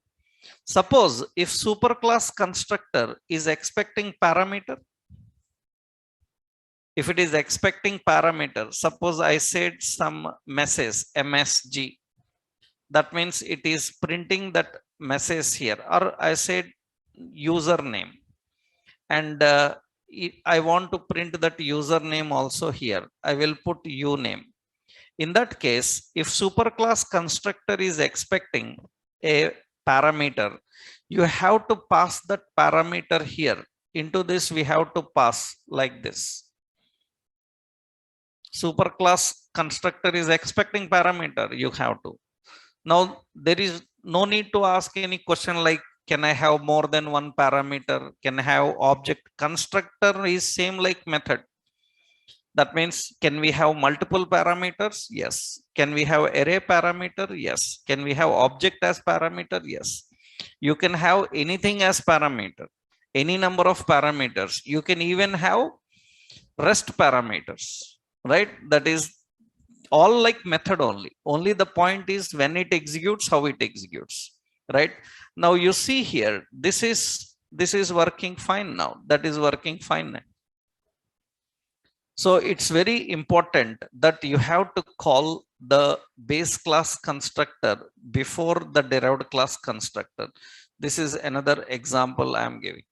Suppose if superclass constructor is expecting parameter, if it is expecting parameter, suppose I said some message MSG, that means it is printing that message here, or I said username, and I want to print that username also here. I will put uname. In that case, if superclass constructor is expecting a parameter, you have to pass that parameter here. Into this, we have to pass like this. Superclass constructor is expecting parameter, you have to. Now, there is no need to ask any question like, can I have more than one parameter? Can I have object? Constructor is same like method. That means, can we have multiple parameters? Yes. Can we have array parameter? Yes. Can we have object as parameter? Yes. You can have anything as parameter, any number of parameters. You can even have rest parameters, right? That is all like method only. Only the point is when it executes, how it executes, right? Now you see here, this is working fine now. That is working fine now. So it's very important that you have to call the base class constructor before the derived class constructor. This is another example I am giving.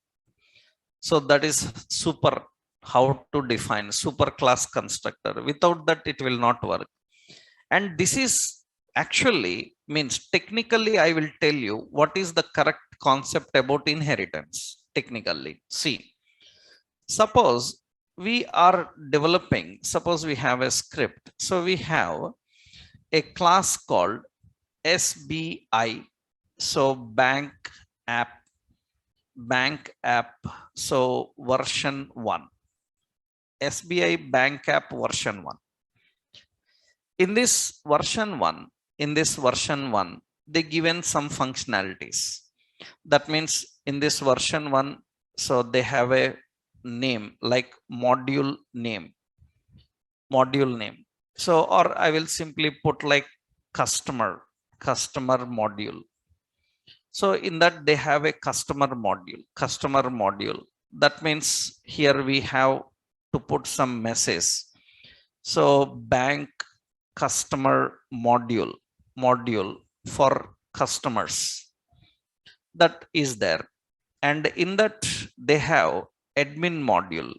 So that is super, how to define super class constructor. Without that, it will not work. And this is actually means technically, I will tell you what is the correct concept about inheritance technically. See, suppose we are developing, suppose we have a script. So we have a class called SBI. So bank app. So version 1. SBI bank app version 1. In this version 1, they given some functionalities. That means in this version 1, so they have a name like module name. So, or I will simply put like customer module. So in that they have a customer module. That means here we have to put some message. So bank customer module for customers, that is there. And in that they have admin module.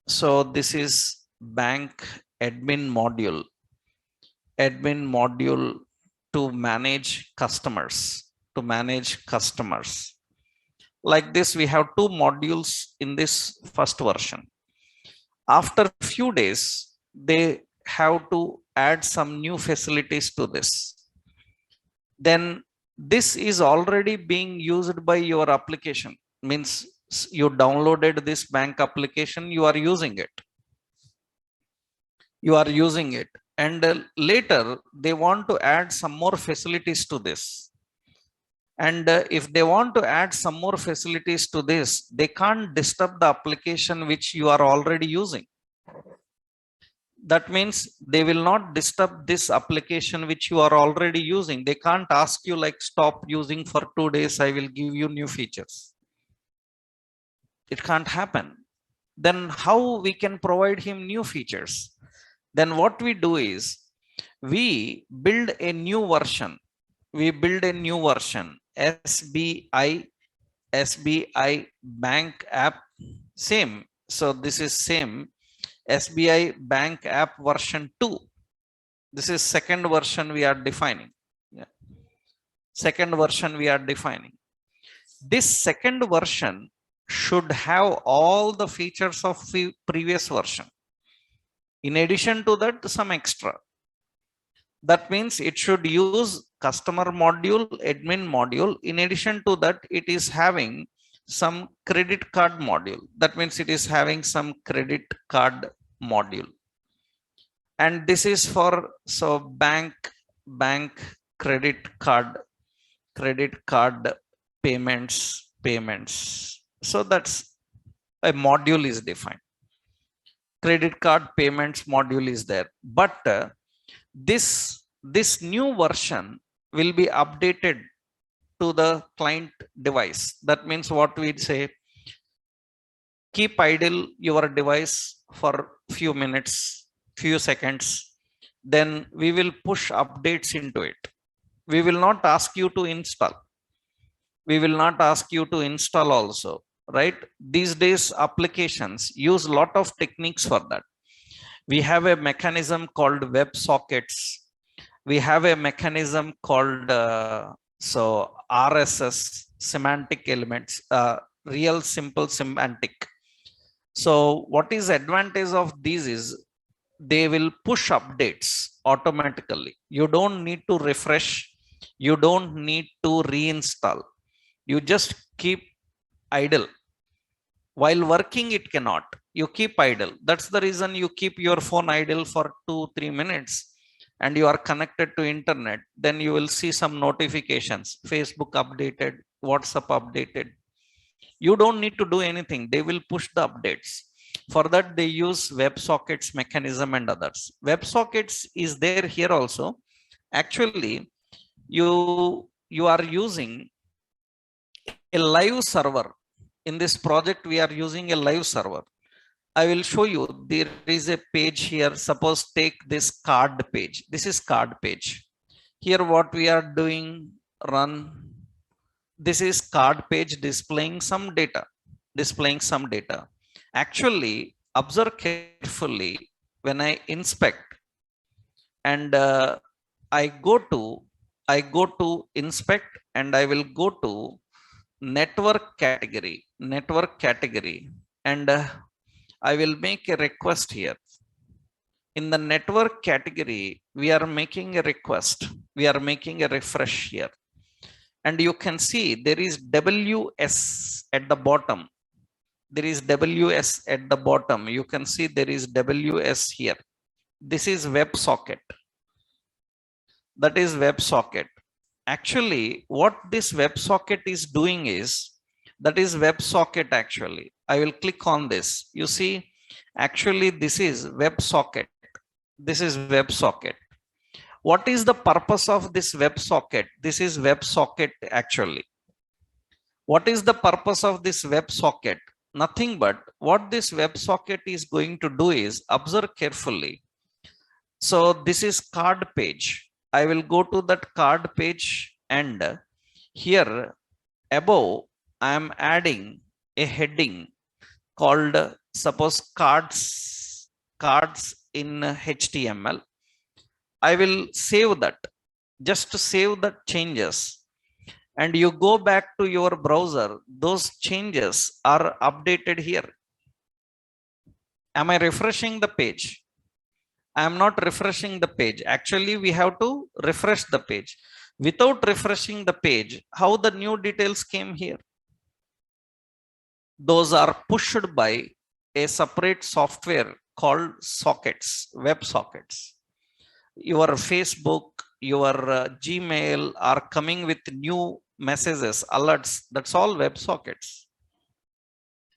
So this is bank admin module to manage customers. Like this, we have two modules in this first version. After a few days, they have to add some new facilities to this. Then this is already being used by your application. Means you downloaded this bank application, you are using it. And later they want to add some more facilities to this. And if they want to add some more facilities to this, they can't disturb the application which you are already using. That means they will not disturb this application which you are already using. They can't ask you like, stop using for 2 days, I will give you new features. It can't happen. Then how we can provide him new features? Then what we do is we build a new version. SBI bank app, same. So this is same SBI bank app version 2. This is second version we are defining. Second version we are defining. This second version should have all the features of the previous version. In addition to that, some extra. That means it should use customer module, admin module. In addition to that, it is having some credit card module. That means it is having some credit card module. And this is for so bank credit card payments. So that's a module is defined. Credit card payments module is there, but this new version will be updated to the client device. That means what we'd say, keep idle your device for few minutes, few seconds, then we will push updates into it. We will not ask you to install. We will not ask you to install also, right? These days applications use a lot of techniques for that. We have a mechanism called WebSockets. We have a mechanism called RSS, semantic elements, real simple semantic. So what is advantage of these is they will push updates automatically. You don't need to refresh. You don't need to reinstall. You just keep idle. While working, it cannot. You keep idle. That's the reason you keep your phone idle for 2-3 minutes and you are connected to internet. Then you will see some notifications. Facebook updated, WhatsApp updated. You don't need to do anything. They will push the updates. For that, they use WebSockets mechanism and others. WebSockets is there here also. Actually, you are using a live server. In this project, we are using a live server. I will show you. There is a page here. Suppose take this card page. This is card page. Here what we are doing, run. This is card page displaying some data. Actually, observe carefully when I inspect and I go to inspect and I will go to network category and I will make a request here. In the network category, we are making a request. We are making a refresh here. And you can see there is WS at the bottom. There is WS at the bottom. You can see there is WS here. This is WebSocket. That is WebSocket. Actually, what this WebSocket is doing is, that is WebSocket actually. I will click on this. You see, actually this is WebSocket. This is WebSocket. What is the purpose of this WebSocket? This is WebSocket actually. What is the purpose of this WebSocket? Nothing but what this WebSocket is going to do is, observe carefully. So this is card page. I will go to that card page and here above I am adding a heading called suppose cards in HTML. I will save that, just to save the changes, and you go back to your browser. Those changes are updated here. Am I refreshing the page? I am not refreshing the page. Actually, we have to refresh the page. Without refreshing the page, how the new details came here? Those are pushed by a separate software called sockets, WebSockets. Your Facebook, your Gmail are coming with new messages, alerts. That's all WebSockets.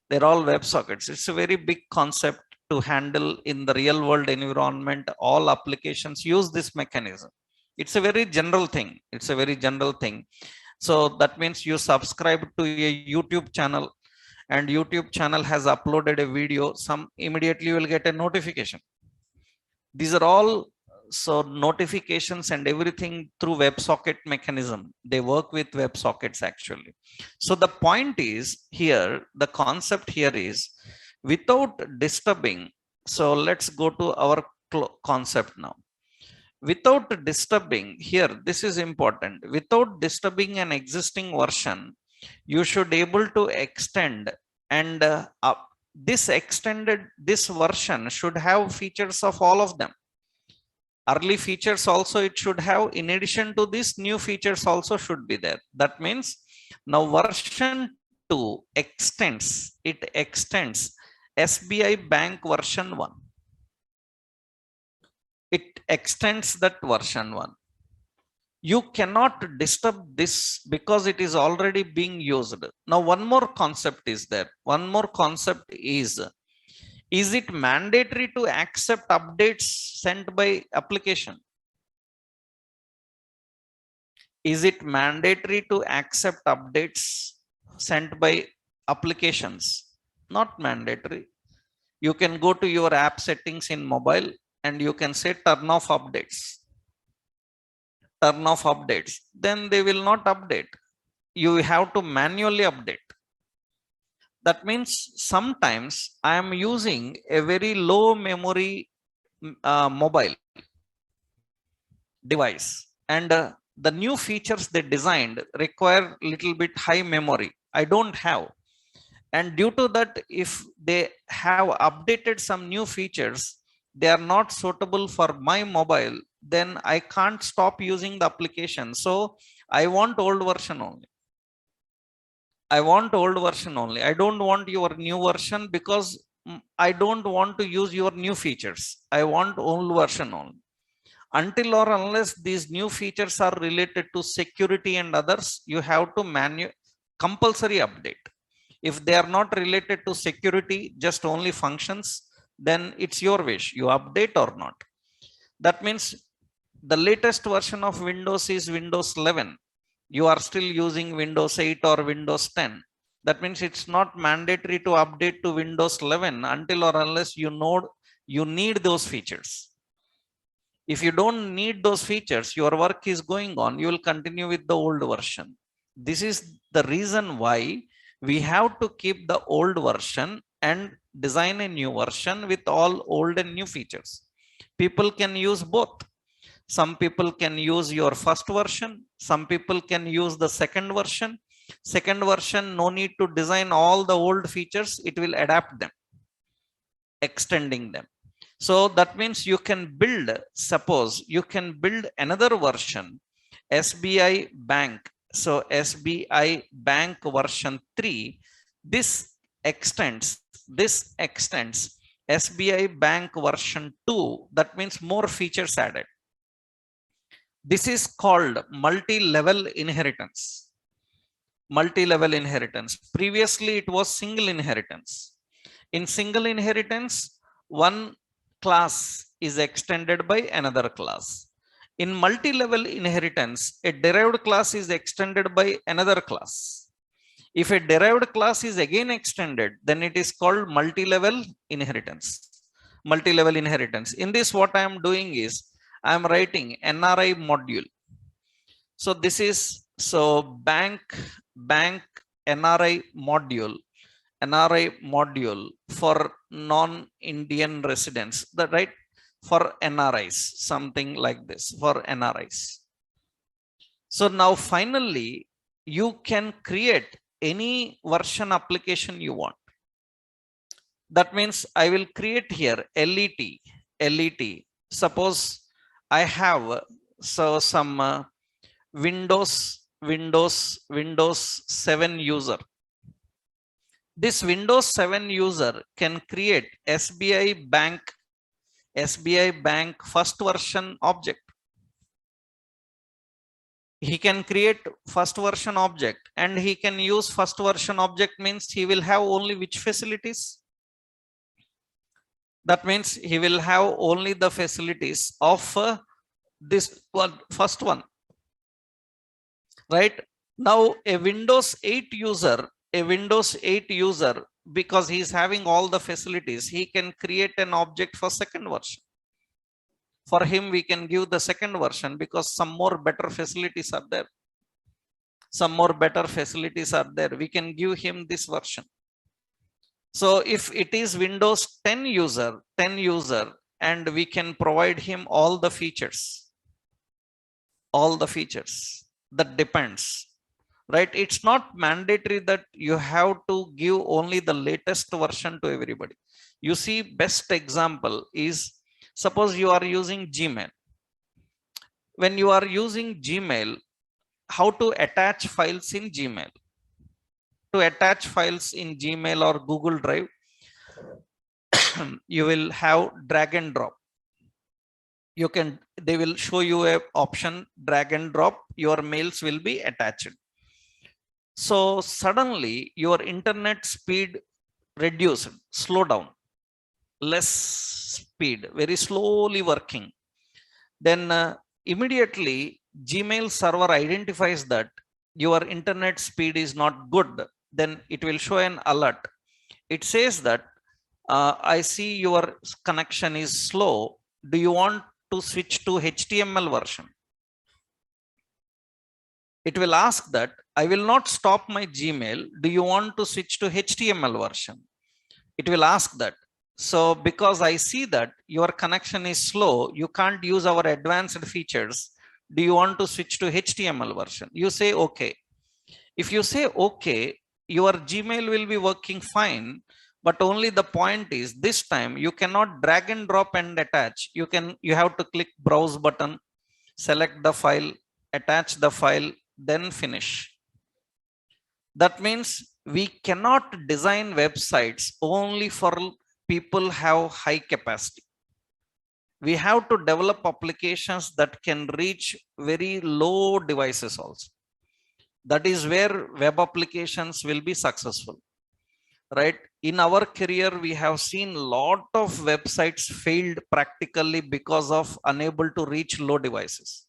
They're all WebSockets. It's a very big concept to handle in the real world environment. All applications use this mechanism. It's a very general thing. So that means you subscribe to a YouTube channel and YouTube channel has uploaded a video, immediately you will get a notification. These are all so notifications and everything through WebSocket mechanism. They work with WebSockets actually. So the point is here, the concept here is without disturbing. So let's go to our concept now. without disturbing here, this is important, without disturbing an existing version, you should able to extend and this version should have features of all of them. Early features also it should have, in addition to this, new features also should be there. That means now version 2 extends, it extends SBI Bank version 1. It extends that version 1. You cannot disturb this because it is already being used. Now one more concept is there. One more concept is it mandatory to accept updates sent by application? Is it mandatory to accept updates sent by applications? Not mandatory. You can go to your app settings in mobile and you can say turn off updates. Turn off updates. Then they will not update. You have to manually update. That means sometimes I am using a very low memory mobile device, and the new features they designed require little bit high memory. I don't have. And due to that, if they have updated some new features, they are not suitable for my mobile, then I can't stop using the application. So I want old version only. I want old version only. I don't want your new version because I don't want to use your new features. I want old version only. Until or unless these new features are related to security and others, you have to compulsory update. If they are not related to security, just only functions, then it's your wish, you update or not. That means the latest version of Windows is Windows 11. You are still using Windows 8 or Windows 10. That means it's not mandatory to update to Windows 11 until or unless you know you need those features. If you don't need those features, your work is going on, you will continue with the old version. This is the reason why we have to keep the old version and design a new version with all old and new features. People can use both. Some people can use your first version. Some people can use the second version. Second version, no need to design all the old features. It will adapt them, extending them. So that means you can build, suppose you can build another version, SBI Bank. So SBI Bank version 3, this extends SBI Bank version 2. That means more features added. This is called multi-level inheritance. Multi-level inheritance. Previously it was single inheritance. In single inheritance, one class is extended by another class. In multi-level inheritance, a derived class is extended by another class. If a derived class is again extended, then it is called multi-level inheritance. Multi-level inheritance. In this, what I am doing is I am writing NRI module. So this is, so bank NRI module for non-Indian residents, that right, for NRIs, something like this for NRIs. So now finally you can create any version application you want. That means I will create here LET. Suppose I have some Windows 7 user. This Windows 7 user can create SBI Bank first version object. He can create first version object, and he can use first version object means he will have only which facilities? That means he will have only the facilities of this one, first one, right? Now a Windows 8 user, because he is having all the facilities, he can create an object for second version. For him, we can give the second version because some more better facilities are there. Some more better facilities are there. We can give him this version. So if it is Windows 10 user, and we can provide him all the features. all the features. That depends, right? It's not mandatory that you have to give only the latest version to everybody. You see, best example is, suppose you are using Gmail. When you are using Gmail, how to attach files in Gmail? To attach files in Gmail or Google Drive, you will have drag and drop. You can, they will show you a option, drag and drop, your mails will be attached. So suddenly your internet speed reduced, slow down, less speed, very slowly working. Then immediately Gmail server identifies that your internet speed is not good. Then it will show an alert. It says that I see your connection is slow. Do you want to switch to HTML version? It will ask that, I will not stop my Gmail. Do you want to switch to HTML version? It will ask that. So because I see that your connection is slow, you can't use our advanced features. Do you want to switch to HTML version? You say okay. If you say okay, your Gmail will be working fine. But only the point is, this time you cannot drag and drop and attach. You have to click browse button, select the file, attach the file, then finish. That means we cannot design websites only for people have high capacity. We have to develop applications that can reach very low devices also. That is where web applications will be successful, right? In our career, we have seen lot of websites failed practically because of unable to reach low devices.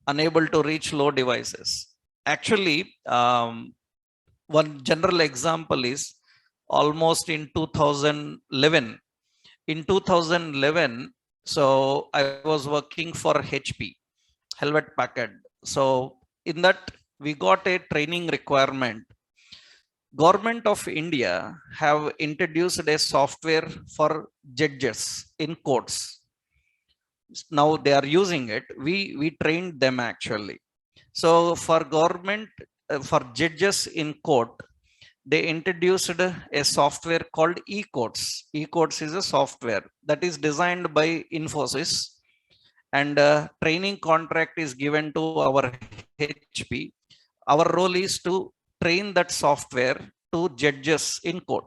Unable to reach low devices. Actually, one general example is almost in 2011. In 2011, so I was working for HP, Hewlett Packard. So in that, we got a training requirement. Government of India have introduced a software for judges in courts. Now they are using it. We trained them actually. So for government, for judges in court, they introduced a software called eCourts. eCourts is a software that is designed by Infosys, and training contract is given to our HP. Our role is to train that software to judges in court.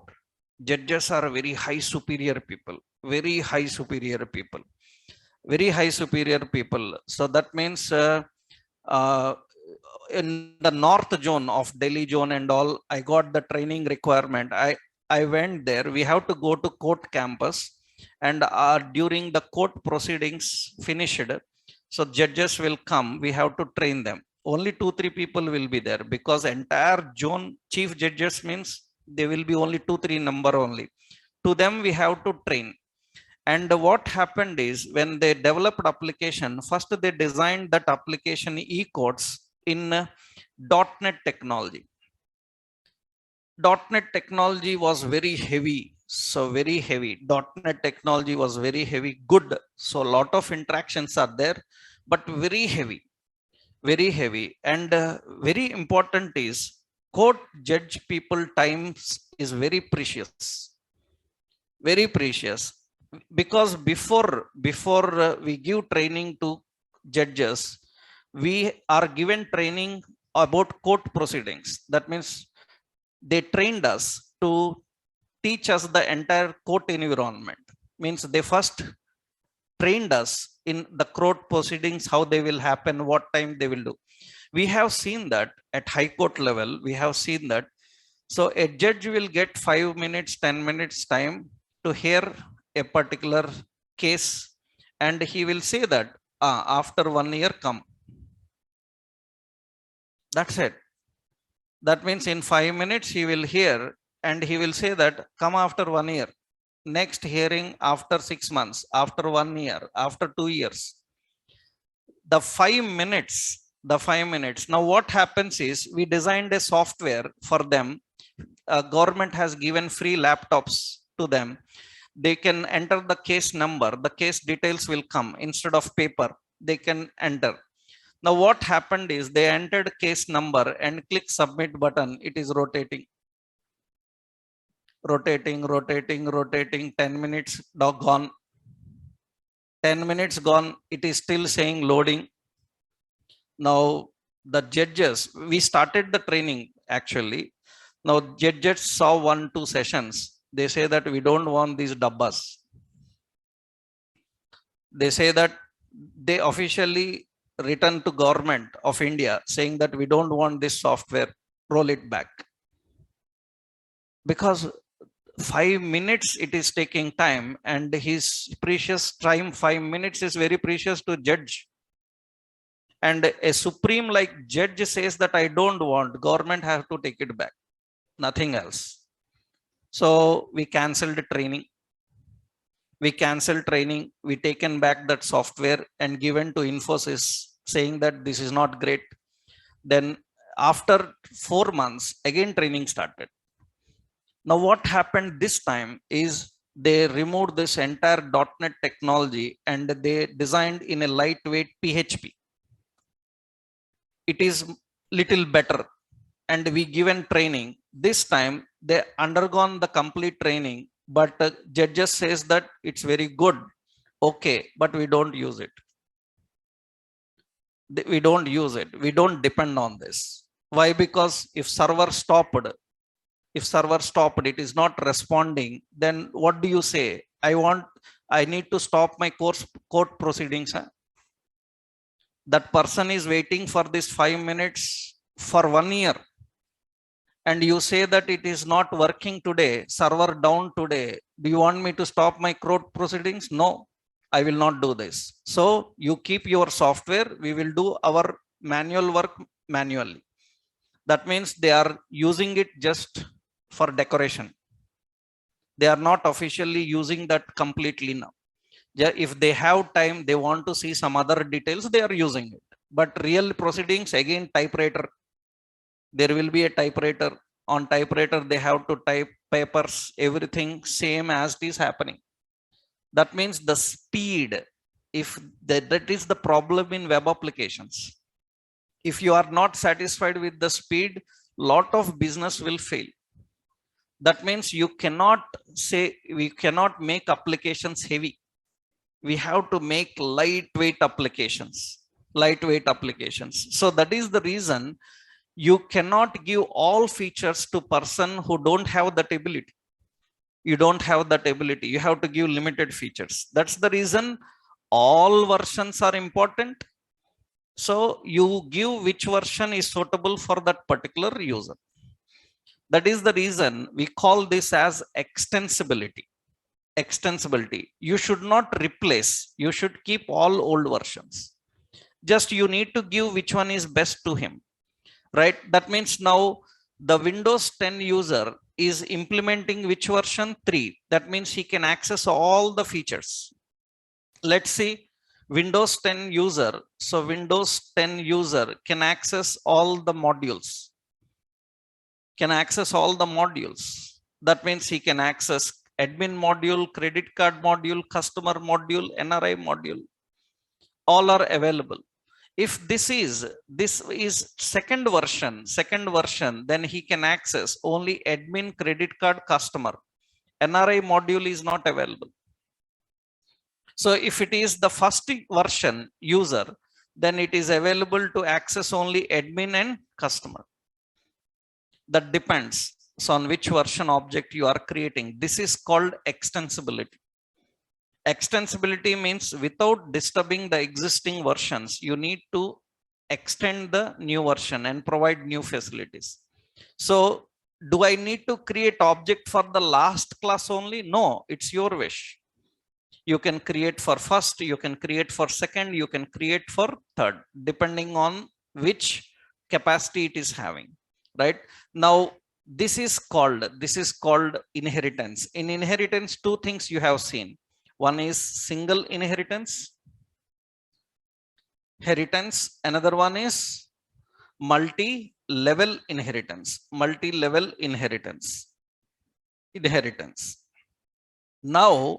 Judges are very high superior people, very high superior people, very high superior people. So that means in the north zone of Delhi zone and all, I got the training requirement. I went there. We have to go to court campus, and during the court proceedings finished, so judges will come. We have to train them. Only 2-3 people will be there, because entire zone chief judges means they will be only 2-3 number only. To them we have to train. And what happened is, when they developed application, first they designed that application eCourts in .NET technology. .NET technology was very heavy. So very heavy. .NET technology was very heavy. Good. So a lot of interactions are there, but very heavy. Very heavy. And very important is, court judge people times is very precious. Very precious. Because before we give training to judges, we are given training about court proceedings. That means they trained us to teach us the entire court environment. Means they first trained us in the court proceedings, how they will happen, what time they will do. We have seen that at high court level. We have seen that. So a judge will get 5 minutes, 10 minutes time to hear a particular case, and he will say that after 1 year come. That's it. That means in 5 minutes he will hear, and he will say that come after 1 year. Next hearing after 6 months, after 1 year, after 2 years. The 5 minutes, the 5 minutes. Now what happens is, we designed a software for them. Government has given free laptops to them. They can enter the case number, the case details will come instead of paper. they can enter. Now what happened is they entered case number and click submit button. It is rotating, rotating. 10 minutes gone. 10 minutes gone. It is still saying loading. Now the judges, we started the training actually. Now judges saw 1-2 sessions. They say that we don't want these dabbas. They say that they officially written to government of India saying that we don't want this software, roll it back. Because 5 minutes it is taking time, and his precious time, 5 minutes is very precious to judge. And a supreme like judge says that I don't want, government have to take it back, nothing else. So we cancelled training. We taken back that software and given to Infosys saying that this is not great. Then after 4 months, again training started. Now what happened this time is they removed this entire .NET technology and they designed in a lightweight PHP. It is little better, and we given training. This time they undergone the complete training, but judges says that it's very good, okay, but we don't use it. We don't use it. We don't depend on this. Why? Because if server stopped, it is not responding, then what do you say? I need to stop my court proceedings. Huh? That person is waiting for this 5 minutes for 1 year. And you say that it is not working today, server down today. Do you want me to stop my court proceedings? No, I will not do this. So you keep your software. We will do our manual work manually. That means they are using it just for decoration. They are not officially using that completely now. If they have time, they want to see some other details, they are using it. But real proceedings, again, typewriter. There will be a typewriter. On typewriter, they have to type papers, everything same as it is happening. That means the speed, if that is the problem in web applications. If you are not satisfied with the speed, lot of business will fail. That means you cannot say, we cannot make applications heavy. We have to make lightweight applications. So that is the reason you cannot give all features to person who don't have that ability. You don't have that ability. You have to give limited features. That's the reason all versions are important. So you give which version is suitable for that particular user. That is the reason we call this as extensibility. You should not replace. You should keep all old versions. Just you need to give which one is best to him. Right? That means now the Windows 10 user is implementing which version? 3. That means he can access all the features. Let's see Windows 10 user. So Windows 10 user can access all the modules. That means he can access admin module, credit card module, customer module, NRI module. All are available. If this is second version, then he can access only admin, credit card, customer. NRI module is not available. So if it is the first version user, then it is available to access only admin and customer. That depends on which version object you are creating. This is called extensibility. Extensibility means without disturbing the existing versions, you need to extend the new version and provide new facilities. So do I need to create object for the last class only? No, it's your wish. You can create for first, you can create for second, you can create for third, depending on which capacity it is having, right? Now, this is called inheritance. In inheritance, 2 things you have seen. One is single inheritance. Another one is multi-level inheritance. Now,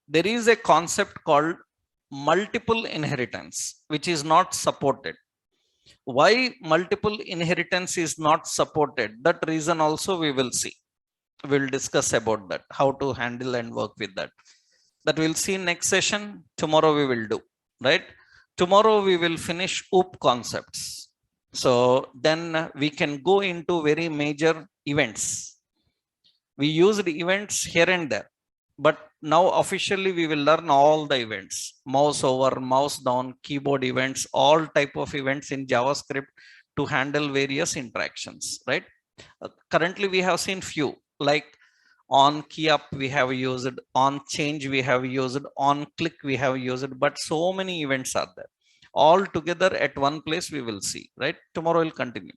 there is a concept called multiple inheritance, which is not supported. Why multiple inheritance is not supported? That reason also we will see. We'll discuss about that, how to handle and work with that. That we'll see next session. Tomorrow we will do, right? Tomorrow we will finish OOP concepts. So then we can go into very major events. We used events here and there, but now officially we will learn all the events: mouse over, mouse down, keyboard events, all type of events in JavaScript to handle various interactions, right? Currently we have seen few, like on key up we have used, on change we have used, on click we have used, but so many events are there. All together at one place we will see, right? Tomorrow we'll continue.